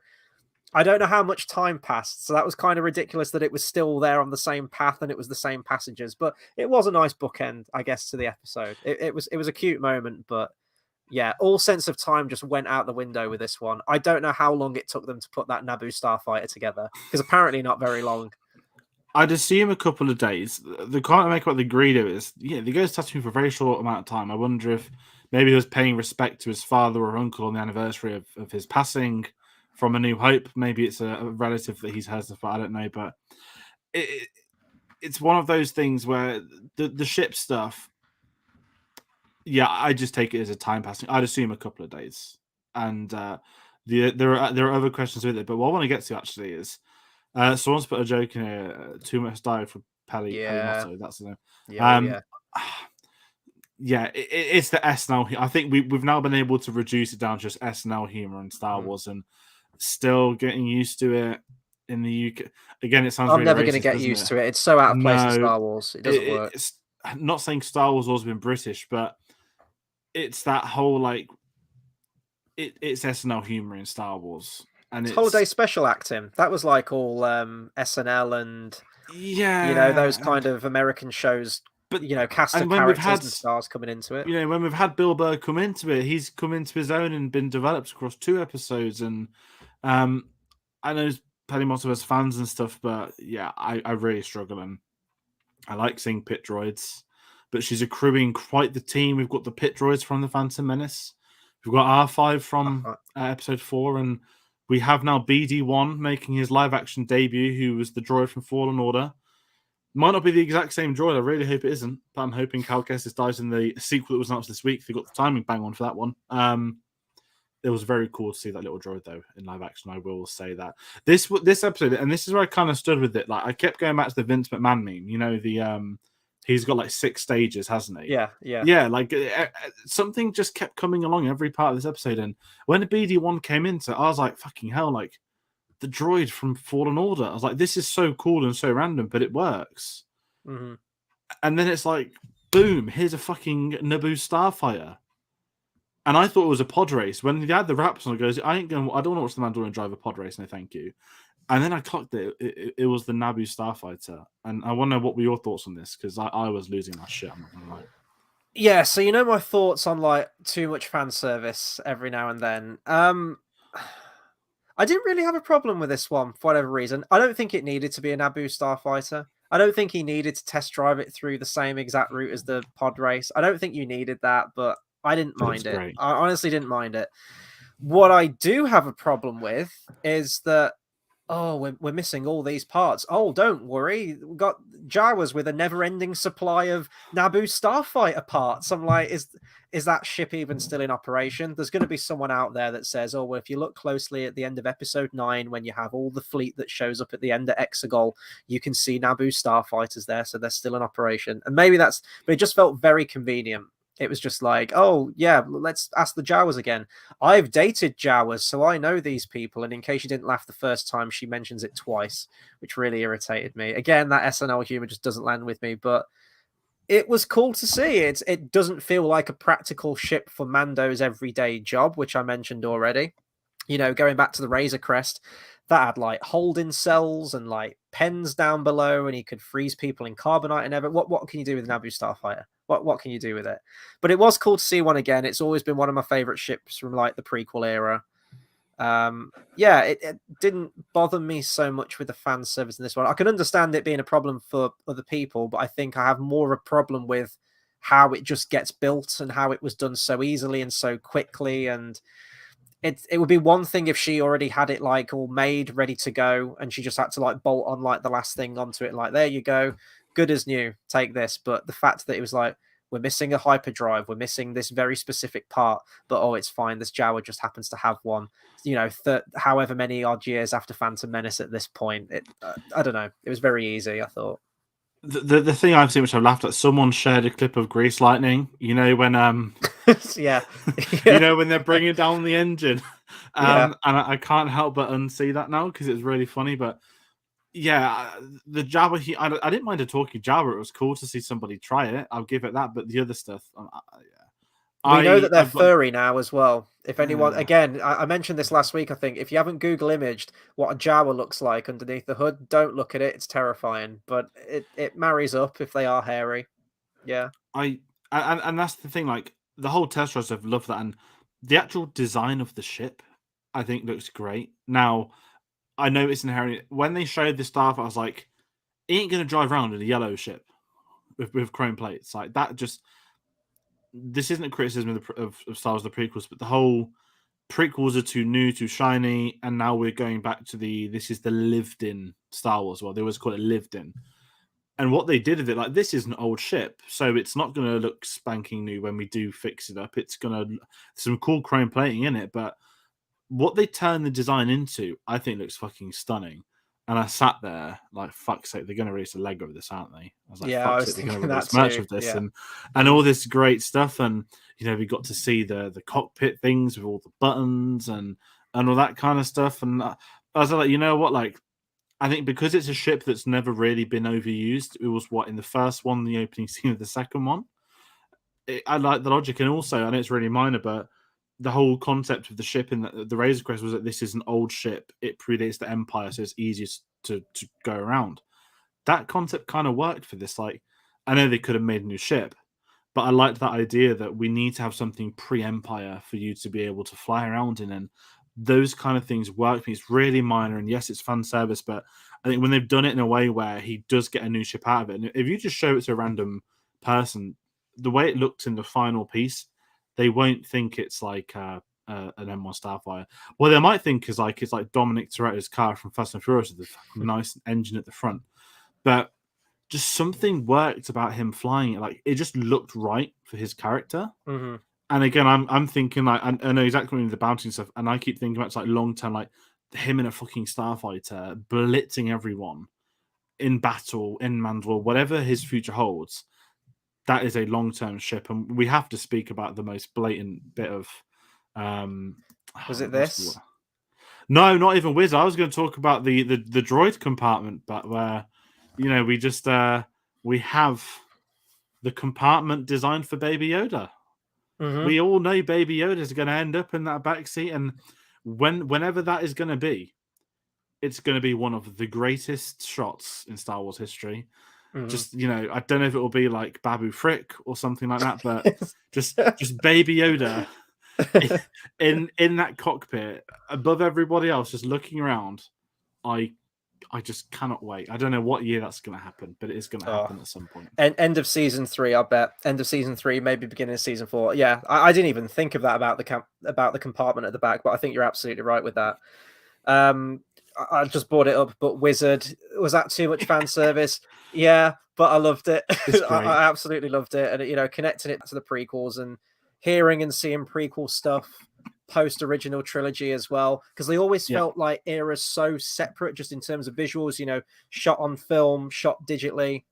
I don't know how much time passed, so that was kind of ridiculous that it was still there on the same path and it was the same passengers. But it was a nice bookend, I guess, to the episode. It was a cute moment, but yeah, all sense of time just went out the window with this one. I don't know how long it took them to put that Naboo starfighter together, because apparently not very long. I'd assume a couple of days. The comment I make about the Greedo is, they go to Tatooine for a very short amount of time. I wonder if maybe he was paying respect to his father or uncle on the anniversary of his passing from A New Hope. Maybe it's a relative that he's heard of, I don't know. But it's one of those things where the ship stuff, I just take it as a time passing. I'd assume a couple of days. And there are other questions with it. But what I want to get to actually is, someone's put a joke in here, too much diet for Pelimotto. That's the name. It's the SNL. I think we've now been able to reduce it down to just SNL humor in Star Wars, and still getting used to it in the UK. Again, it sounds. I'm never going to get used to it. It's so out of place in Star Wars. It doesn't work. It's not saying Star Wars always been British, but it's that whole like it's SNL humor in Star Wars. And it's holiday special acting. That was like all SNL and those kind of American shows. But cast of characters and stars coming into it. When we've had Bill Burr come into it, he's come into his own and been developed across 2 episodes. And I know Pelimotto has fans and stuff, but I really struggle. And I like seeing pit droids, but she's accruing quite the team. We've got the pit droids from The Phantom Menace. We've got R5 from episode 4, and we have now BD1 making his live-action debut, who was the droid from Fallen Order. Might not be the exact same droid. I really hope it isn't, but I'm hoping Cal Kestis dies in the sequel that was announced this week. They got the timing bang on for that one. It was very cool to see that little droid, though, in live action. I will say that. This episode, and this is where I kind of stood with it. Like, I kept going back to the Vince McMahon meme. He's got like 6 stages, hasn't he? Yeah. Like something just kept coming along every part of this episode, and when the BD1 came into, I was like, "Fucking hell!" Like the droid from Fallen Order. I was like, "This is so cool and so random, but it works." Mm-hmm. And then it's like, boom! Here's a fucking Naboo starfighter. And I thought it was a pod race. When he had the wraps on, it goes, I don't want to watch the Mandalorian drive a pod race. No, thank you. And then I clocked it was the Naboo starfighter. And I want to know what were your thoughts on this, because I was losing my shit. I'm not gonna lie. Yeah, so my thoughts on like too much fan service every now and then. I didn't really have a problem with this one for whatever reason. I don't think it needed to be a Naboo starfighter. I don't think he needed to test drive it through the same exact route as the pod race. I don't think you needed that, but I didn't mind it. I honestly didn't mind it. What I do have a problem with is that oh, we're missing all these parts. Oh, don't worry. We've got Jawas with a never-ending supply of Naboo starfighter parts. I'm like, is that ship even still in operation? There's going to be someone out there that says, oh, well, if you look closely at the end of episode 9, when you have all the fleet that shows up at the end of Exegol, you can see Naboo starfighters there, so they're still in operation. And maybe that's, but it just felt very convenient. It was just like, oh, yeah, let's ask the Jawas again. I've dated Jawas, so I know these people. And in case you didn't laugh the first time, she mentions it twice, which really irritated me. Again, that SNL humor just doesn't land with me, but it was cool to see. It doesn't feel like a practical ship for Mando's everyday job, which I mentioned already. You know, going back to the Razor Crest, that had like holding cells and like pens down below, and he could freeze people in carbonite and everything. What can you do with Naboo Starfighter? What can you do with it? But it was cool to see one again. It's always been one of my favorite ships from like the prequel era. Yeah, it didn't bother me so much with the fan service in this one. I can understand it being a problem for other people, but I think I have more of a problem with how it just gets built and how it was done so easily and so quickly. And it would be one thing if she already had it like all made, ready to go, and she just had to like bolt on like the last thing onto it, like there you go, good as new, take this. But the fact that it was like, we're missing a hyperdrive, we're missing this very specific part, but oh, it's fine. This Jawa just happens to have one. You know, however many odd years after Phantom Menace at this point, I don't know. It was very easy, I thought. The thing I've seen which I've laughed at, someone shared a clip of Grease Lightning. You know when Yeah, you know when they're bringing down the engine, yeah. and I can't help but unsee that now because it's really funny. But yeah, the Jabba, I didn't mind a talkie Jabba. It was cool to see somebody try it. I'll give it that. But the other stuff, We know that they're I've got furry now as well. If anyone, again, I mentioned this last week, I think. If you haven't Google imaged what a Jawa looks like underneath the hood, don't look at it. It's terrifying, but it marries up if they are hairy. Yeah. and that's the thing. Like the whole test rush, I've loved that, and the actual design of the ship, I think looks great. Now I know it's inherent. When they showed the stuff, I was like, he ain't gonna drive around in a yellow ship with chrome plates like that. Just this isn't a criticism of Star Wars the prequels, but the whole prequels are too new, too shiny, and now we're going back to this is the lived in Star Wars. Well, they always call it lived in. And what they did with it, like this is an old ship, so it's not going to look spanking new when we do fix it up. It's going to some cool chrome plating in it, but what they turn the design into, I think looks fucking stunning. And I sat there like, fuck's sake, they're going to release a Lego of this, aren't they? I was like, Yeah, I fuck's was sake, they're going to thinking that release merch too. of this, Yeah. and all this great stuff. And you know, we got to see the cockpit things with all the buttons and all that kind of stuff. And I was like, you know what, like. I think because it's a ship that's never really been overused, it was what in the first one, the opening scene of the second one. I like the logic, and also I know it's really minor, but the whole concept of the ship in the Razor Crest was that this is an old ship. It predates the Empire, so it's easiest to go around. That concept kind of worked for this. Like, I know they could have made a new ship, but I liked that idea that we need to have something pre-Empire for you to be able to fly around in, and those kind of things work. It's really minor, and yes, it's fan service, but I think when they've done it in a way where he does get a new ship out of it, and if you just show it to a random person, the way it looks in the final piece, they won't think it's like an M1 Starfire. Well, they might think it's like Dominic Toretto's car from Fast and Furious with the nice engine at the front, but just something worked about him flying it. Like it just looked right for his character. Mm-hmm. And again, I'm thinking like I know exactly what the bounty and stuff, and I keep thinking about it's like long term, like him in a fucking starfighter blitzing everyone in battle in Mandalore, whatever his future holds. That is a long term ship, and we have to speak about the most blatant bit of. Was it this? No, not even Wiz. I was going to talk about the droid compartment, but where you know we just we have the compartment designed for Baby Yoda. Mm-hmm. We all know Baby Yoda is going to end up in that back seat, and whenever that is going to be, it's going to be one of the greatest shots in Star Wars history. Mm-hmm. Just you know, I don't know if it will be like Babu Frick or something like that, but just Baby Yoda in that cockpit above everybody else, just looking around. I just cannot wait. I don't know what year that's going to happen, but it is going to happen at some point. End of season 3, I bet. End of season 3, maybe beginning of season 4. Yeah, I didn't even think of that about the compartment at the back, but I think you're absolutely right with that. I just brought it up, but Wizard, was that too much fan service? Yeah, but I loved it. It's I, great. I absolutely loved it, and connecting it to the prequels and hearing and seeing prequel stuff post original trilogy as well, because they always Yeah. felt like eras so separate, just in terms of visuals. Shot on film, shot digitally.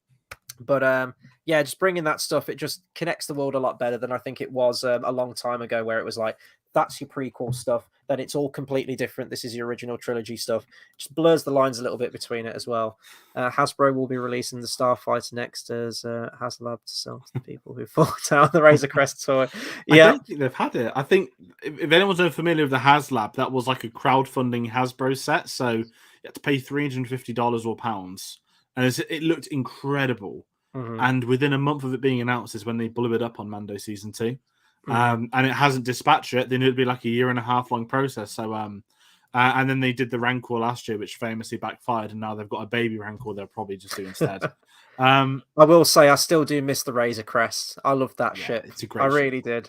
But yeah, just bringing that stuff, it just connects the world a lot better than I think it was a long time ago, where it was like, that's your prequel stuff, then it's all completely different. This is your original trilogy stuff. Just blurs the lines a little bit between it as well. Hasbro will be releasing the Starfighter next as HasLab to sell to the people who fought out the Razor Crest toy. I Yeah, don't think they've had it. I think if anyone's unfamiliar with the HasLab, that was like a crowdfunding Hasbro set. So you had to pay $350 or pounds. And it looked incredible. And within a month of it being announced is when they blew it up on Mando Season 2. And it hasn't dispatched yet. Then it'd be like a 1.5 year long process. So, and then they did the Rancor last year, which famously backfired. And now they've got a baby Rancor they'll probably just do instead. I will say, I still do miss the Razor Crest. I love that ship. It's a great I ship. really did.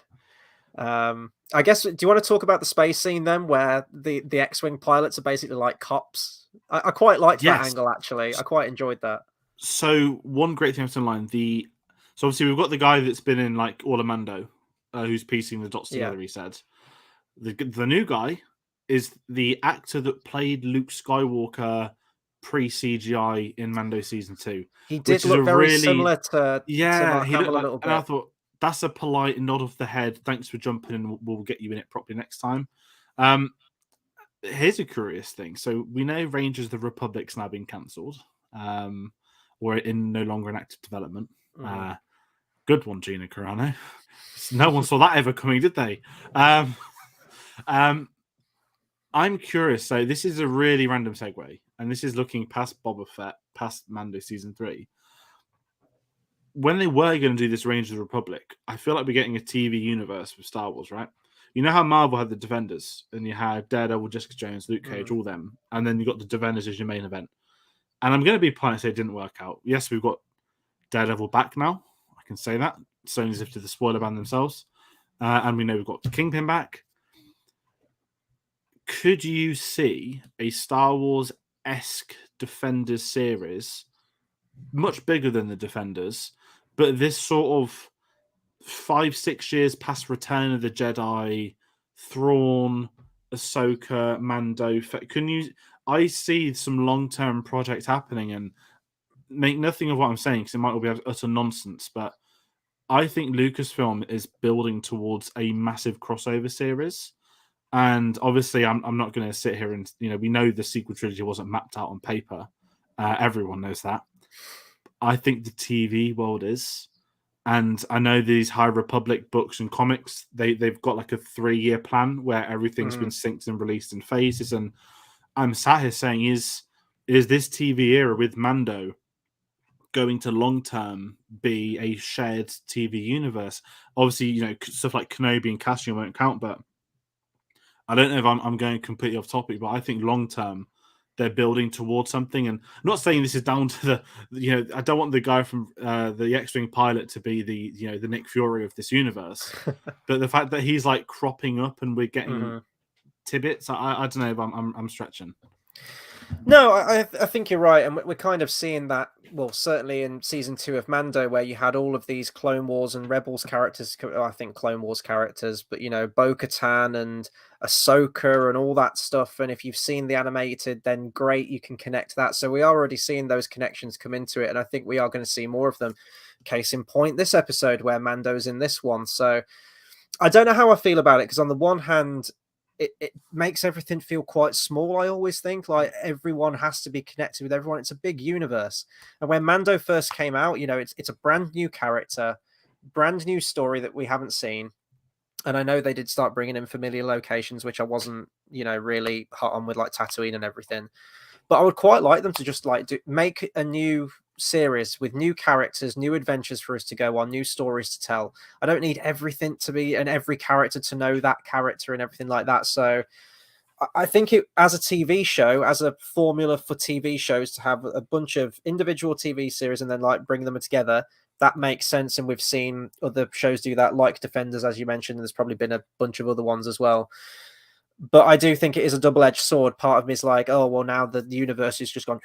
I guess, do you want to talk about the space scene then, where the X-Wing pilots are basically like cops? I quite liked that angle, actually. I quite enjoyed that. So one great thing online, so obviously we've got the guy that's been in like all of Mando, who's piecing the dots together. He said the new guy is the actor that played Luke Skywalker pre-CGI in Mando Season 2. He did look very similar to Mark he Hamill looked like, a little bit. And I thought, that's a polite nod of the head. Thanks for jumping in. We'll get you in it properly next time. Here's a curious thing. So we know Rangers of the Republic's now been cancelled. Or no longer in active development. Good one, Gina Carano. No one saw that ever coming, did they? I'm curious. So this is a really random segue, and this is looking past Boba Fett, past Mando Season 3. When they were going to do this Rangers of the Republic, I feel like we're getting a TV universe with Star Wars, right? You know how Marvel had the Defenders, and you had Daredevil, Jessica Jones, Luke Cage, all them, and then you got the Defenders as your main event. And I'm going to be polite and say it didn't work out. Yes, we've got Daredevil back now. I can say that. Sony's lifted the spoiler ban themselves. And we know we've got the Kingpin back. Could you see a Star Wars-esque Defenders series, much bigger than the Defenders, but this sort of 5-6 years past Return of the Jedi, Thrawn, Ahsoka, Mando? I see some long-term projects happening, and make nothing of what I'm saying because it might all be utter nonsense, but I think Lucasfilm is building towards a massive crossover series. And obviously, I'm not going to sit here and, we know the sequel trilogy wasn't mapped out on paper. Everyone knows that. I think the TV world is. And I know these High Republic books and comics, they've got like a 3-year plan where everything's been synced and released in phases. And I'm sat here saying, is this TV era with Mando going to long-term be a shared TV universe? Obviously, stuff like Kenobi and Cassian won't count, but I don't know if I'm going completely off topic, but I think long-term they're building towards something. And I'm not saying this is down to I don't want the guy from the X-Wing pilot to be the Nick Fury of this universe, but the fact that he's like cropping up and we're getting tidbits, I don't know if I'm stretching. No, I think you're right, and we're kind of seeing that. Well, certainly in Season 2 of Mando, where you had all of these Clone Wars and Rebels characters. I think Clone Wars characters, but Bo-Katan and Ahsoka and all that stuff. And if you've seen the animated, then great, you can connect that. So we are already seeing those connections come into it, and I think we are going to see more of them. Case in point, this episode where Mando's in this one. So I don't know how I feel about it, because on the one hand, it makes everything feel quite small. I always think like everyone has to be connected with everyone. It's a big universe. And when Mando first came out, it's a brand new character, brand new story that we haven't seen. And I know they did start bringing in familiar locations, which I wasn't, really hot on, with like Tatooine and everything. But I would quite like them to just make a new series with new characters, new adventures for us to go on, new stories to tell. I don't need everything to be and every character to know that character and everything like that. So I think it, as a TV show, as a formula for TV shows, to have a bunch of individual TV series and then like bring them together, that makes sense. And we've seen other shows do that, like Defenders, as you mentioned, and there's probably been a bunch of other ones as well. But I do think it is a double-edged sword. Part of me is like, oh well, now the universe is just gone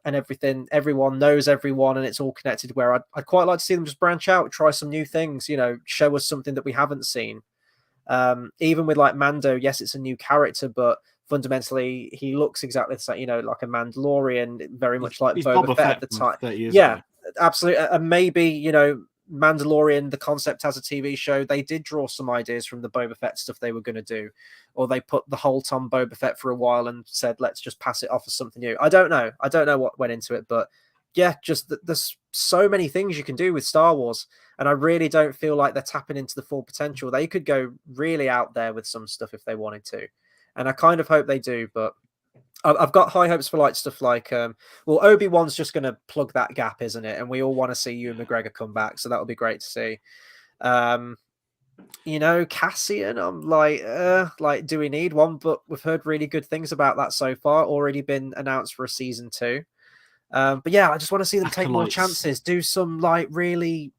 and everyone knows everyone and it's all connected, where I'd quite like to see them just branch out, try some new things, show us something that we haven't seen. Even with like Mando, yes, it's a new character, but fundamentally he looks exactly the same, like a Mandalorian, very much like He's Boba Boba Fett at Fett the from time. 30 years Yeah, ago. absolutely. And maybe, Mandalorian, the concept as a TV show, they did draw some ideas from the Boba Fett stuff they were going to do, or they put the Holt on Boba Fett for a while and said, let's just pass it off as something new. I don't know what went into it, but yeah, just there's so many things you can do with Star Wars, and I really don't feel like they're tapping into the full potential. They could go really out there with some stuff if they wanted to, and I kind of hope they do, but I've got high hopes for like stuff like Obi-Wan's just going to plug that gap, isn't it? And we all want to see Ewan McGregor come back, so that'll be great to see. Cassian, I'm like, do we need one? But we've heard really good things about that so far. Already been announced for a season 2. But yeah, I just want to see them take more chances, do some like really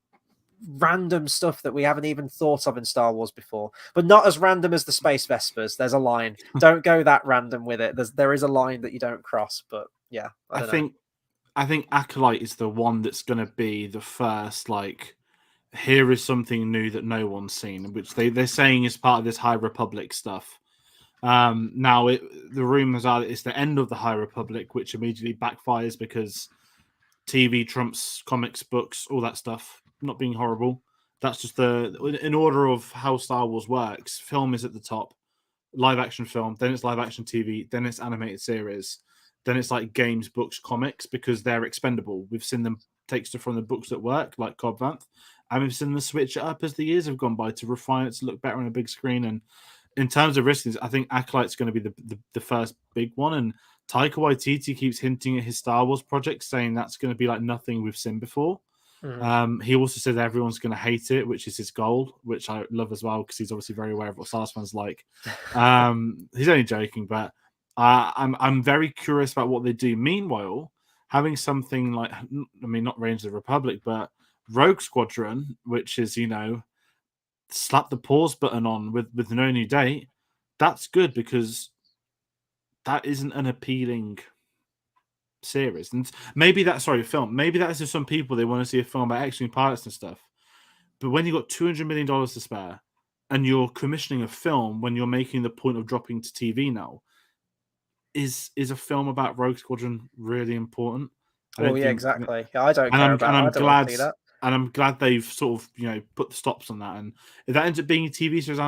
random stuff that we haven't even thought of in Star Wars before, but not as random as the Space Vespers. There's a line. Don't go that random with it. There is a line that you don't cross. But yeah, I think Acolyte is the one that's going to be the first, like, here is something new that no one's seen, which they're saying is part of this High Republic stuff. Now the rumors are that it's the end of the High Republic, which immediately backfires because TV trumps comics, books, all that stuff. Not being horrible. That's just in order of how Star Wars works. Film is at the top, live action film, then it's live action TV, then it's animated series, then it's like games, books, comics, because they're expendable. We've seen them take stuff from the books that work, like Cobb Vanth, and we've seen them switch it up as the years have gone by to refine it to look better on a big screen. And in terms of risks, I think Acolyte's going to be the first big one. And Taika Waititi keeps hinting at his Star Wars project, saying that's going to be like nothing we've seen before. He also said everyone's going to hate it, which is his goal, which I love as well, because he's obviously very aware of what Star Wars fans like. He's only joking, but I'm very curious about what they do. Meanwhile, having something like, not Rangers of the Republic, but Rogue Squadron, which is, slap the pause button on with no new date, that's good, because that isn't an appealing series. And maybe that's film. Maybe that's just some people, they want to see a film about action pilots and stuff. But when you've got $200 million to spare and you're commissioning a film when you're making the point of dropping to TV now, is a film about Rogue Squadron really important? Exactly. Yeah, I don't care about. I don't want to see that. And I'm glad they've sort of put the stops on that. And if that ends up being a TV series,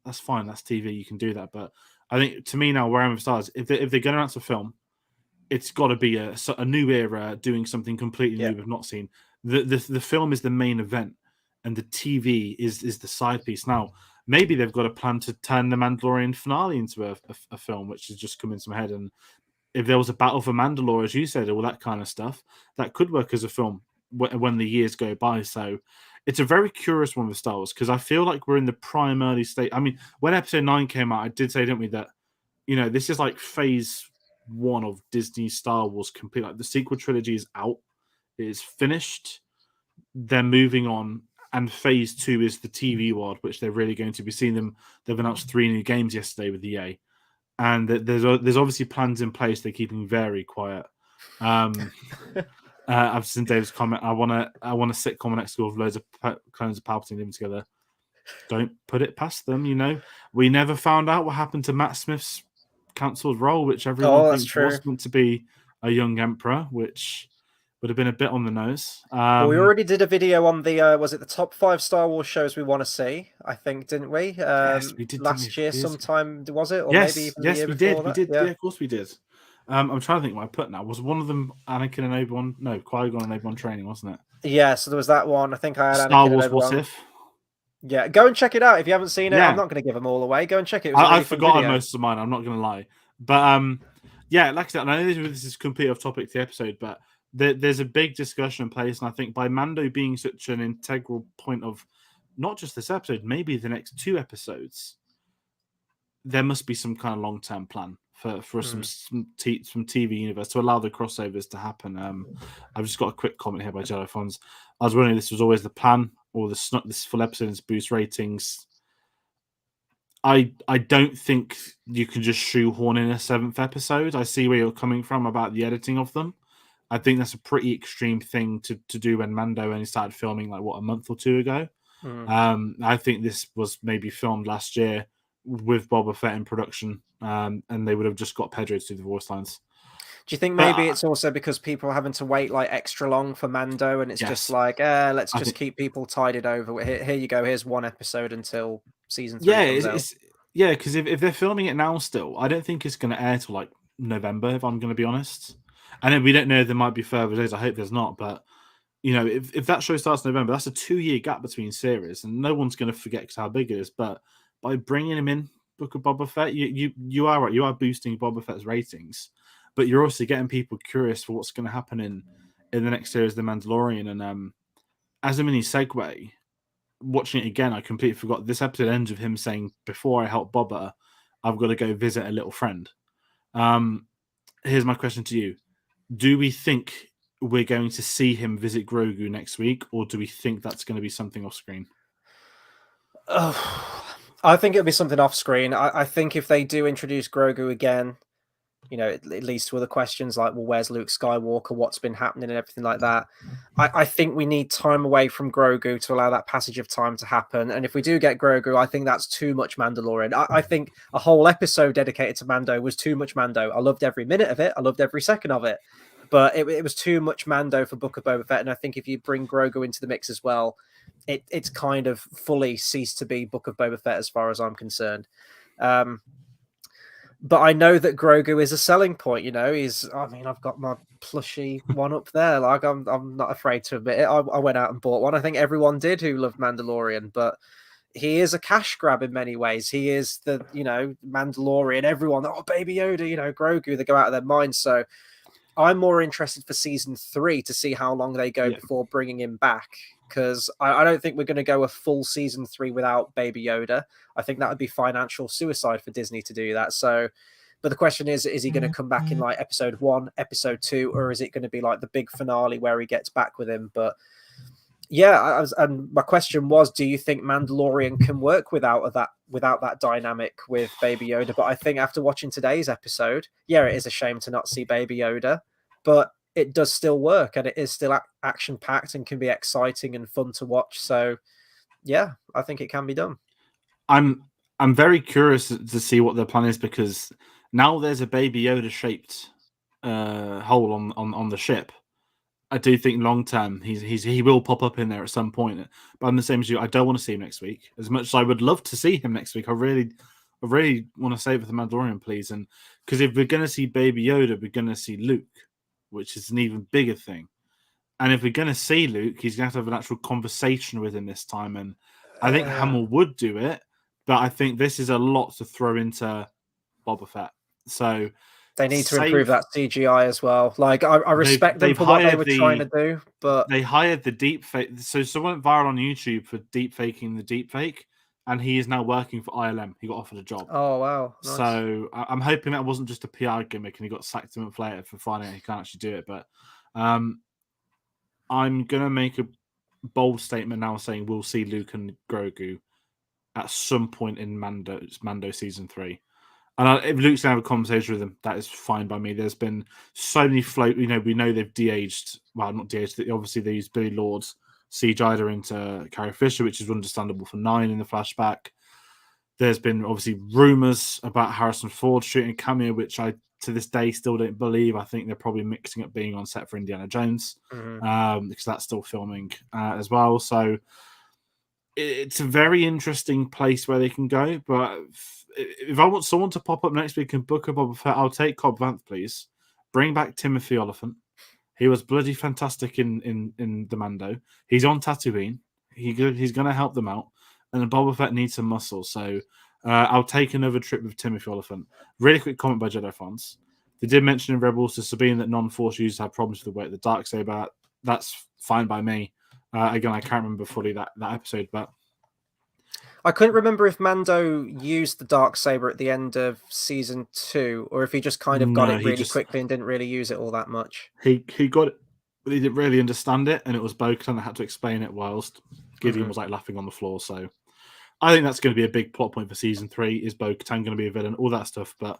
that's fine. That's TV. You can do that. But I think, to me now, where I'm with Stars, if they're going to announce a film, it's got to be a new era doing something completely new we've not seen. The film is the main event, and the TV is the side piece. Now, maybe they've got a plan to turn the Mandalorian finale into a film, which has just come into my head. And if there was a battle for Mandalore, as you said, all that kind of stuff, that could work as a film when the years go by. So it's a very curious one with Star Wars, because I feel like we're in the prime early state. I mean, when Episode 9 came out, I did say, didn't we, that this is like phase 1 of Disney Star Wars complete. Like, the sequel trilogy is out, it is finished, they're moving on, and phase 2 is the TV world, which they're really going to be seeing them. They've announced 3 new games yesterday with EA, and there's obviously plans in place. They're keeping very quiet. I've seen Dave's comment. I want a sitcom next door with loads of clones of Palpatine living together. Don't put it past them. We never found out what happened to Matt Smith's cancelled role, which everyone thinks was meant to be a young emperor, which would have been a bit on the nose. Well, we already did a video on the was it the top 5 Star Wars shows we want to see? I think, didn't we? Yes, we did. Last year sometime, was it? Or yes, maybe even yes, the year we before did. that? Yeah, of course we did. I'm trying to think what I put now. Was one of them Anakin and Obi-Wan? No, Qui-Gon and Obi-Wan training, wasn't it? Yeah, so there was that one. I think I had Star Anakin Wars and Obi-Wan. What If? Yeah, go and check it out if you haven't seen it. Yeah. I'm not going to give them all away. Go and check it. It was a really I've fun forgotten video. most of mine. I'm not going to lie, but yeah, like I said, I know this is complete off topic to the episode, but there's a big discussion in place, and I think by Mando being such an integral point of not just this episode, maybe the next 2 episodes, there must be some kind of long-term plan for some TV universe to allow the crossovers to happen. I've just got a quick comment here by Jello Fons. I was wondering if this was always the plan, or this full episode is boost ratings. I don't think you can just shoehorn in a 7th episode. I see where you're coming from about the editing of them. I think that's a pretty extreme thing to do when Mando only started filming like a month or two ago. I think this was maybe filmed last year with Boba Fett in production, and they would have just got Pedro to do the voice lines. Do you think maybe it's also because people are having to wait like extra long for Mando, and it's just like, let's just keep people tided over. Here you go. Here's one episode until season 3 comes out. Because if they're filming it now still, I don't think it's going to air till like November, if I'm going to be honest. And then we don't know, there might be further days. I hope there's not. But, if that show starts in November, that's a 2-year gap between series. And no one's going to forget how big it is. But by bringing him in, Book of Boba Fett, you are right. You are boosting Boba Fett's ratings. But you're also getting people curious for what's going to happen in the next series, The Mandalorian. And as a mini segue, watching it again, I completely forgot. This episode ends with him saying, "Before I help Boba, I've got to go visit a little friend." Here's my question to you. Do we think we're going to see him visit Grogu next week, or do we think that's going to be something off screen? I think it'll be something off screen. I think if they do introduce Grogu again, it leads to other questions like, well, where's Luke Skywalker? What's been happening and everything like that. I think we need time away from Grogu to allow that passage of time to happen. And if we do get Grogu, I think that's too much Mandalorian. I think a whole episode dedicated to Mando was too much Mando. I loved every minute of it. I loved every second of it. But it was too much Mando for Book of Boba Fett. And I think if you bring Grogu into the mix as well, it's kind of fully ceased to be Book of Boba Fett as far as I'm concerned. But I know that Grogu is a selling point. I've got my plushy one up there. Like I'm not afraid to admit it. I went out and bought one. I think everyone did who loved Mandalorian, but he is a cash grab in many ways. He is the, Mandalorian. Everyone, Baby Yoda, Grogu, they go out of their minds. So I'm more interested for season 3 to see how long they go before bringing him back. Because I don't think we're going to go a full season 3 without Baby Yoda. I think that would be financial suicide for Disney to do that. So, but the question is he going to come back in like episode 1, episode 2, or is it going to be like the big finale where he gets back with him? But yeah, and my question was, do you think Mandalorian can work without that dynamic with Baby Yoda? But I think after watching today's episode, it is a shame to not see Baby Yoda, but it does still work, and it is still action packed and can be exciting and fun to watch. So, yeah, I think it can be done. I'm very curious to see what their plan is, because now there's a Baby Yoda shaped hole on the ship. I do think long term he will pop up in there at some point. But I'm the same as you. I don't want to see him next week. As much as I would love to see him next week, I really want to save it for the Mandalorian, please. And because if we're going to see Baby Yoda, we're going to see Luke, which is an even bigger thing. And if we're going to see Luke, he's going to have an actual conversation with him this time. And I think Hamill would do it, but I think this is a lot to throw into Boba Fett. So they need to improve that CGI as well. Like I respect them for what they were trying to do, but they hired the deep fake. So someone went viral on YouTube for deep faking the deep fake, and he is now working for ILM. He got offered a job. Oh wow! Nice. So I'm hoping that wasn't just a PR gimmick, and he got sacked a month later for finding out he can't actually do it. But I'm gonna make a bold statement now, saying we'll see Luke and Grogu at some point in Mando season 3. And if Luke's gonna have a conversation with him, that is fine by me. There's been so many we know they've de-aged. Well, not de-aged. Obviously, they used Billy Lord's CGI into Carrie Fisher, which is understandable for 9 in the flashback. There's been obviously rumors about Harrison Ford shooting a cameo, which I to this day still don't believe. I think they're probably mixing up being on set for Indiana Jones, because that's still filming as well. So it's a very interesting place where they can go. But if I want someone to pop up next week in Book of Boba Fett, I'll take Cobb Vanth, please. Bring back Timothy Olyphant. He was bloody fantastic in the Mando. He's on Tatooine. He's going to help them out. And Boba Fett needs some muscle. So I'll take another trip with Timothy Olyphant. Really quick comment by Jedi fans. They did mention in Rebels to Sabine that non-Force users have problems with the weight of the Darksaber. That's fine by me. Again, I can't remember fully that episode, but I couldn't remember if Mando used the Darksaber at the end of season 2, or if he just kind of got it really quickly and didn't really use it all that much. He got it, but he didn't really understand it, and it was Bo-Katan that had to explain it whilst Gideon was like laughing on the floor. So I think that's going to be a big plot point for season 3. Is Bo-Katan going to be a villain? All that stuff. But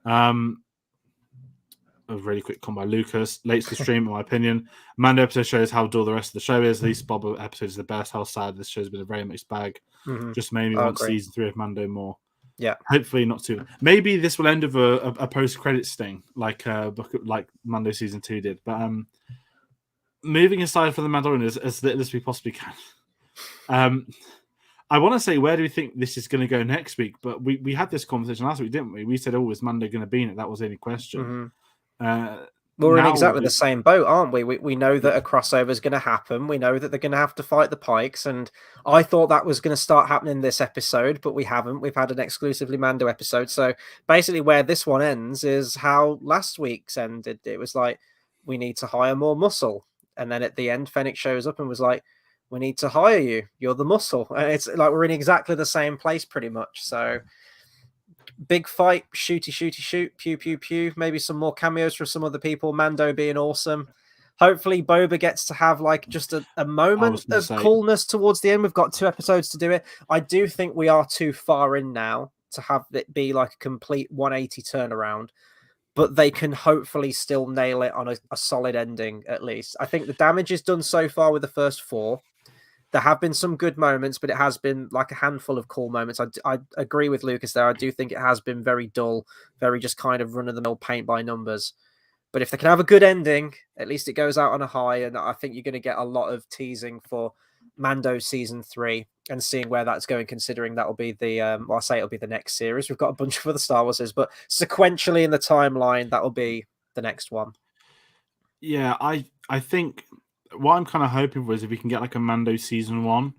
a really quick comment by Lucas. Late to the stream, in my opinion. Mando episode shows how dull the rest of the show is. At least Boba episode is the best. How sad this show's been a very mixed bag. Just made me want season 3 of Mando more. Yeah. Hopefully not too. Maybe this will end with a post-credits thing, like Mando season 2 did. But moving aside from the Mandalorian as little as we possibly can. I want to say, where do we think this is going to go next week? But we had this conversation last week, didn't we? We said, oh, is Mando going to be in it? That was the only question. We're in exactly the same boat, aren't we? We know that a crossover is going to happen. We know that they're going to have to fight the Pikes, and I thought that was going to start happening this episode, but we haven't. We've had an exclusively Mando episode. So basically where this one ends is how last week's ended. It was like, we need to hire more muscle. And then at the end, Fennec shows up and was like, we need to hire you. You're the muscle. And it's like we're in exactly the same place pretty much. So big fight, shoot, pew, pew, pew. Maybe some more cameos from some other people. Mando being awesome. Hopefully Boba gets to have like just a moment of coolness towards the end. We've got 2 episodes to do it. I do think we are too far in now to have it be like a complete 180 turnaround. But they can hopefully still nail it on a solid ending, at least. I think the damage is done so far with the first 4. There have been some good moments, but it has been like a handful of cool moments. I agree with Lucas there. I do think it has been very dull, very just kind of run-of-the-mill paint by numbers. But if they can have a good ending, at least it goes out on a high. And I think you're going to get a lot of teasing for Mando season 3 and seeing where that's going, considering that'll be the well, I say it'll be the next series. We've got a bunch of other Star Warses, but sequentially in the timeline, that'll be the next one. Yeah, I think what I'm kind of hoping for is if we can get like a Mando season 1,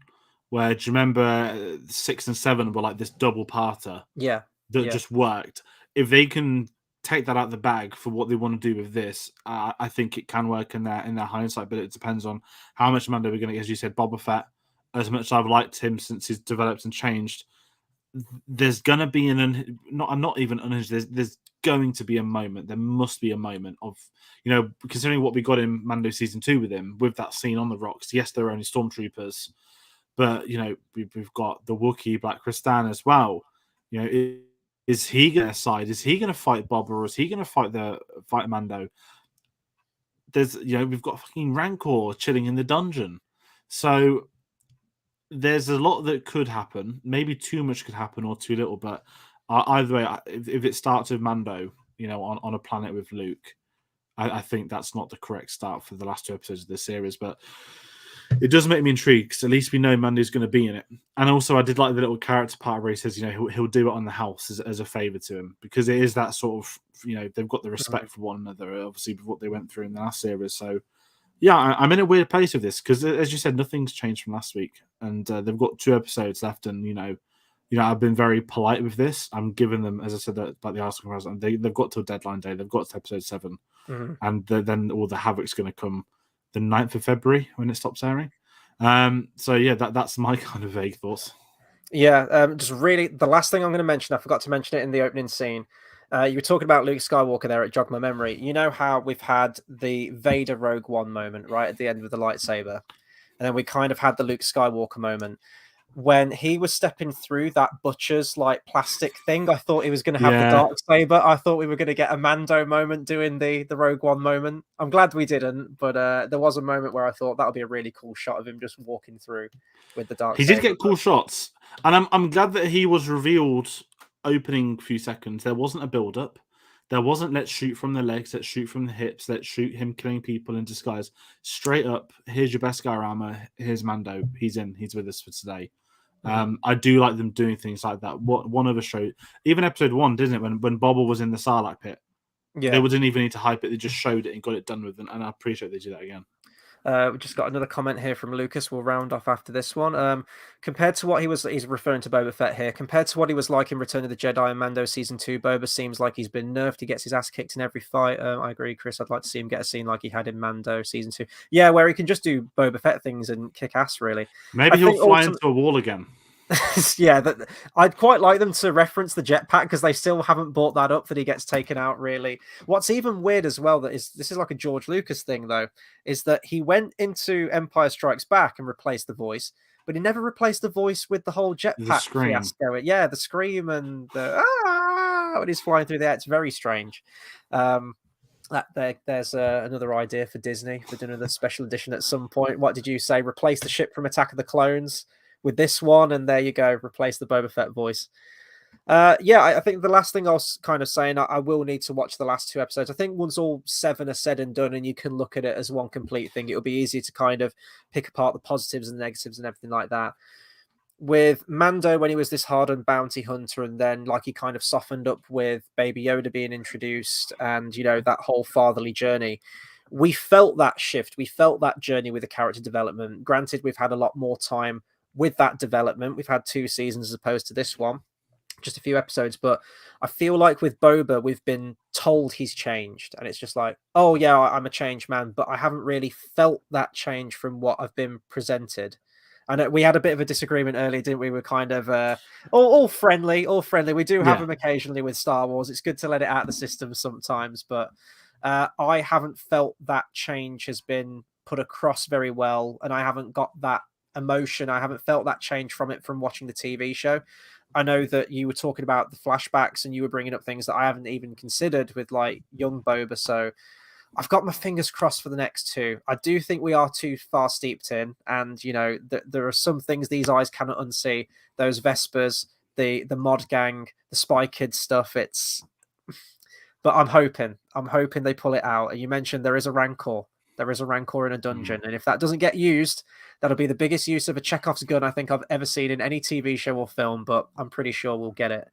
where, do you remember 6 and 7 were like this double parter? Yeah. That just worked. If they can take that out of the bag for what they want to do with this, I think it can work in their hindsight, but it depends on how much Mando we're going to get. As you said, Boba Fett, as much as I've liked him since he's developed and changed, there's going to be not even unhinged. There's going to be a moment. There must be a moment of, considering what we got in Mando season 2 with him, with that scene on the rocks. Yes, there are only stormtroopers, but we've got the Wookiee Black Krrsantan as well. Is he going to side? Is he going to fight Boba, or is he going to fight Mando? There's we've got fucking Rancor chilling in the dungeon, so there's a lot that could happen. Maybe too much could happen, or too little. But either way, if it starts with Mando, on a planet with Luke, I think that's not the correct start for the last 2 episodes of this series. But it does make me intrigued, because at least we know Mando's going to be in it. And also, I did like the little character part where he says, he'll do it on the house as a favor to him, because it is that sort of, they've got the respect for one another, obviously, with what they went through in the last series. So, yeah, I'm in a weird place with this, because as you said, nothing's changed from last week, and they've got 2 episodes left, and I've been very polite with this. I'm giving them, as I said, about the Arsenal president, they've got till deadline day. They've got to episode 7, and then all the havoc's going to come the 9th of February when it stops airing. So yeah, that's my kind of vague thoughts. Yeah, just really the last thing I'm going to mention, I forgot to mention it in the opening scene. You were talking about Luke Skywalker there. It jogged my memory. You know how we've had the Vader Rogue One moment right at the end with the lightsaber, and then we kind of had the Luke Skywalker moment when he was stepping through that butcher's like plastic thing. I thought he was going to have the dark saber. I thought we were going to get a Mando moment doing the Rogue One moment. I'm glad we didn't, but there was a moment where I thought that would be a really cool shot of him just walking through with the dark saber. He did get cool shots, and I'm glad that he was revealed opening few seconds. There wasn't a build up. There wasn't let's shoot from the legs, let's shoot from the hips, let's shoot him killing people in disguise. Straight up, here's your best guy armor. Here's Mando. He's with us for today. I do like them doing things like that. One other show, even episode 1, didn't it? When Boba was in the Sarlacc pit, they didn't even need to hype it. They just showed it and got it done with, and I appreciate they do that again. We just got another comment here from Lucas. We'll round off after this one. Compared to what he's referring to Boba Fett here. Compared to what he was like in Return of the Jedi and Mando season 2, Boba seems like he's been nerfed. He gets his ass kicked in every fight. I agree, Chris. I'd like to see him get a scene like he had in Mando season 2. Yeah, where he can just do Boba Fett things and kick ass. Really. Maybe he'll fly into a wall again. Yeah, I'd quite like them to reference the jetpack, because they still haven't brought that up, that he gets taken out, really. What's even weird as well, this is like a George Lucas thing, though, is that he went into Empire Strikes Back and replaced the voice, but he never replaced the voice with the whole jetpack scream. fiasco. Yeah, the scream and the when he's flying through the air. It's very strange. There's another idea for Disney for doing another special edition at some point. What did you say? Replace the ship from Attack of the Clones with this one, and there you go. Replace the Boba Fett voice. I think the last thing I was kind of saying, I will need to watch the last 2 episodes. I think once all 7 are said and done and you can look at it as one complete thing, it'll be easy to kind of pick apart the positives and negatives and everything like that. With Mando, when he was this hardened bounty hunter, and then like he kind of softened up with Baby Yoda being introduced and, you know, that whole fatherly journey, we felt that shift. We felt that journey with the character development. Granted, we've had a lot more time with that development. We've had 2 seasons as opposed to this one. Just a few episodes, but I feel like with Boba, we've been told he's changed, and it's just like, oh yeah, I'm a changed man, but I haven't really felt that change from what I've been presented. And we had a bit of a disagreement earlier, didn't we? We're kind of all friendly, all friendly. We do have them occasionally with Star Wars. It's good to let it out of the system sometimes, but I haven't felt that change has been put across very well, and I haven't got that emotion. I haven't felt that change from it from watching the TV show. I know that you were talking about the flashbacks and you were bringing up things that I haven't even considered with like young Boba. So I've got my fingers crossed for the next 2. I do think we are too far steeped in, and you know there are some things these eyes cannot unsee. Those Vespers, the mod gang, the Spy Kids stuff. But I'm hoping they pull it out. And you mentioned there is a Rancor. There is a Rancor in a dungeon, and if that doesn't get used, that'll be the biggest use of a Chekhov's gun I think I've ever seen in any TV show or film, but I'm pretty sure we'll get it.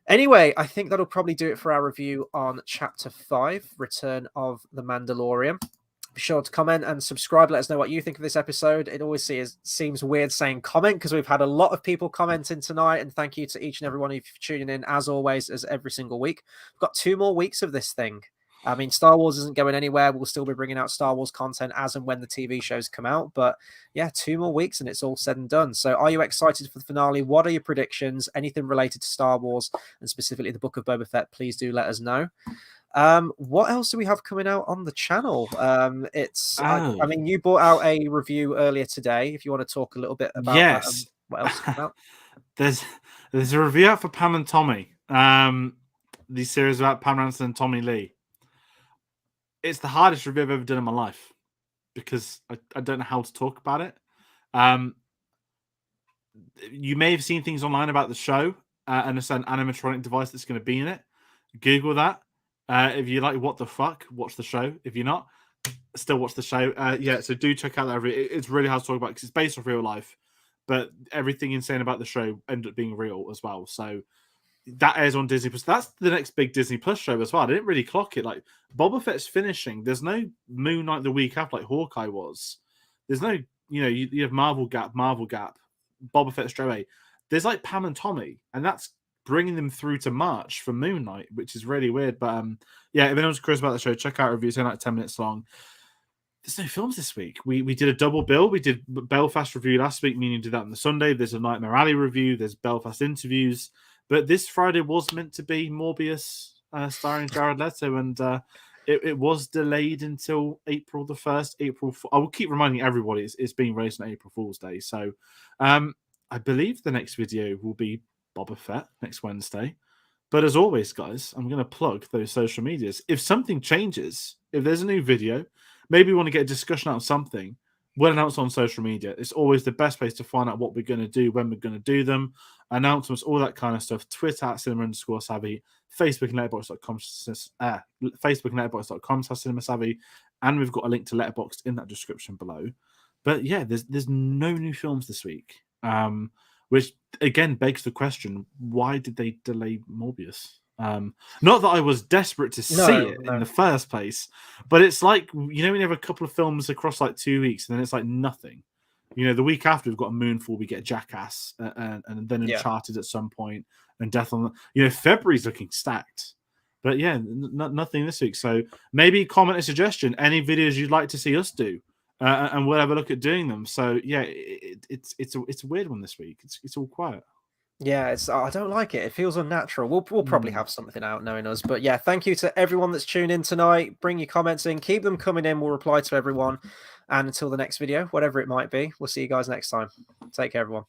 Anyway, I think that'll probably do it for our review on Chapter 5, Return of the Mandalorian. Be sure to comment and subscribe. Let us know what you think of this episode. It always seems weird saying comment because we've had a lot of people commenting tonight, and thank you to each and every one of you for tuning in, as always, as every single week. We've got 2 more weeks of this thing. I mean, Star Wars isn't going anywhere. We'll still be bringing out Star Wars content as and when the TV shows come out. But yeah, 2 more weeks and it's all said and done. So are you excited for the finale? What are your predictions? Anything related to Star Wars and specifically the Book of Boba Fett, please do let us know. What else do we have coming out on the channel? I mean, you brought out a review earlier today. If you want to talk a little bit about that, what else came out? There's a review out for Pam and Tommy. The series about Pam Ranson and Tommy Lee. It's the hardest review I've ever done in my life because I don't know how to talk about it. You may have seen things online about the show and a certain animatronic device that's going to be in it. Google that. If you like what the fuck, watch the show. If you're not, still watch the show. So do check out that review. It's really hard to talk about because it's based off real life, but everything insane about the show ended up being real as well. So that airs on Disney Plus. That's the next big Disney Plus show as well. I didn't really clock it. Like Boba Fett's finishing. There's no Moon Knight the week after like Hawkeye was. There's no, you have Marvel Gap, Boba Fett straight away. There's like Pam and Tommy, and that's bringing them through to March for Moon Knight, which is really weird. But if anyone's curious about the show, check out our review. It's only like 10 minutes long. There's no films this week. We did a double bill. We did Belfast review last week, meaning did that on the Sunday. There's a Nightmare Alley review. There's Belfast interviews. But this Friday was meant to be Morbius starring Jared Leto, and it was delayed until April the 1st. I will keep reminding everybody it's being released on April Fool's Day. So I believe the next video will be Boba Fett next Wednesday. But as always, guys, I'm going to plug those social medias. If something changes, if there's a new video, maybe we want to get a discussion out of something, we'll announce on social media. It's always the best place to find out what we're going to do, when we're going to do them, announcements, all that kind of stuff. Twitter at cinema_savvy, Facebook and letterboxd.com/cinema_savvy, and we've got a link to Letterboxd in that description below. But yeah, there's no new films this week, which again begs the question: why did they delay Morbius? Not that I was desperate to see it in the first place, but it's like, when you have a couple of films across like 2 weeks and then it's like nothing. The week after we've got a Moonfall, we get Jackass, and then Uncharted at some point, and Death on February's looking stacked. But yeah, nothing this week. So maybe comment a suggestion, any videos you'd like to see us do, and we'll have a look at doing them. So yeah, it's a weird one this week. It's all quiet. Yeah, I don't like it. It feels unnatural. We'll probably have something out knowing us. But yeah, thank you to everyone that's tuned in tonight. Bring your comments in. Keep them coming in. We'll reply to everyone. And until the next video, whatever it might be, we'll see you guys next time. Take care, everyone.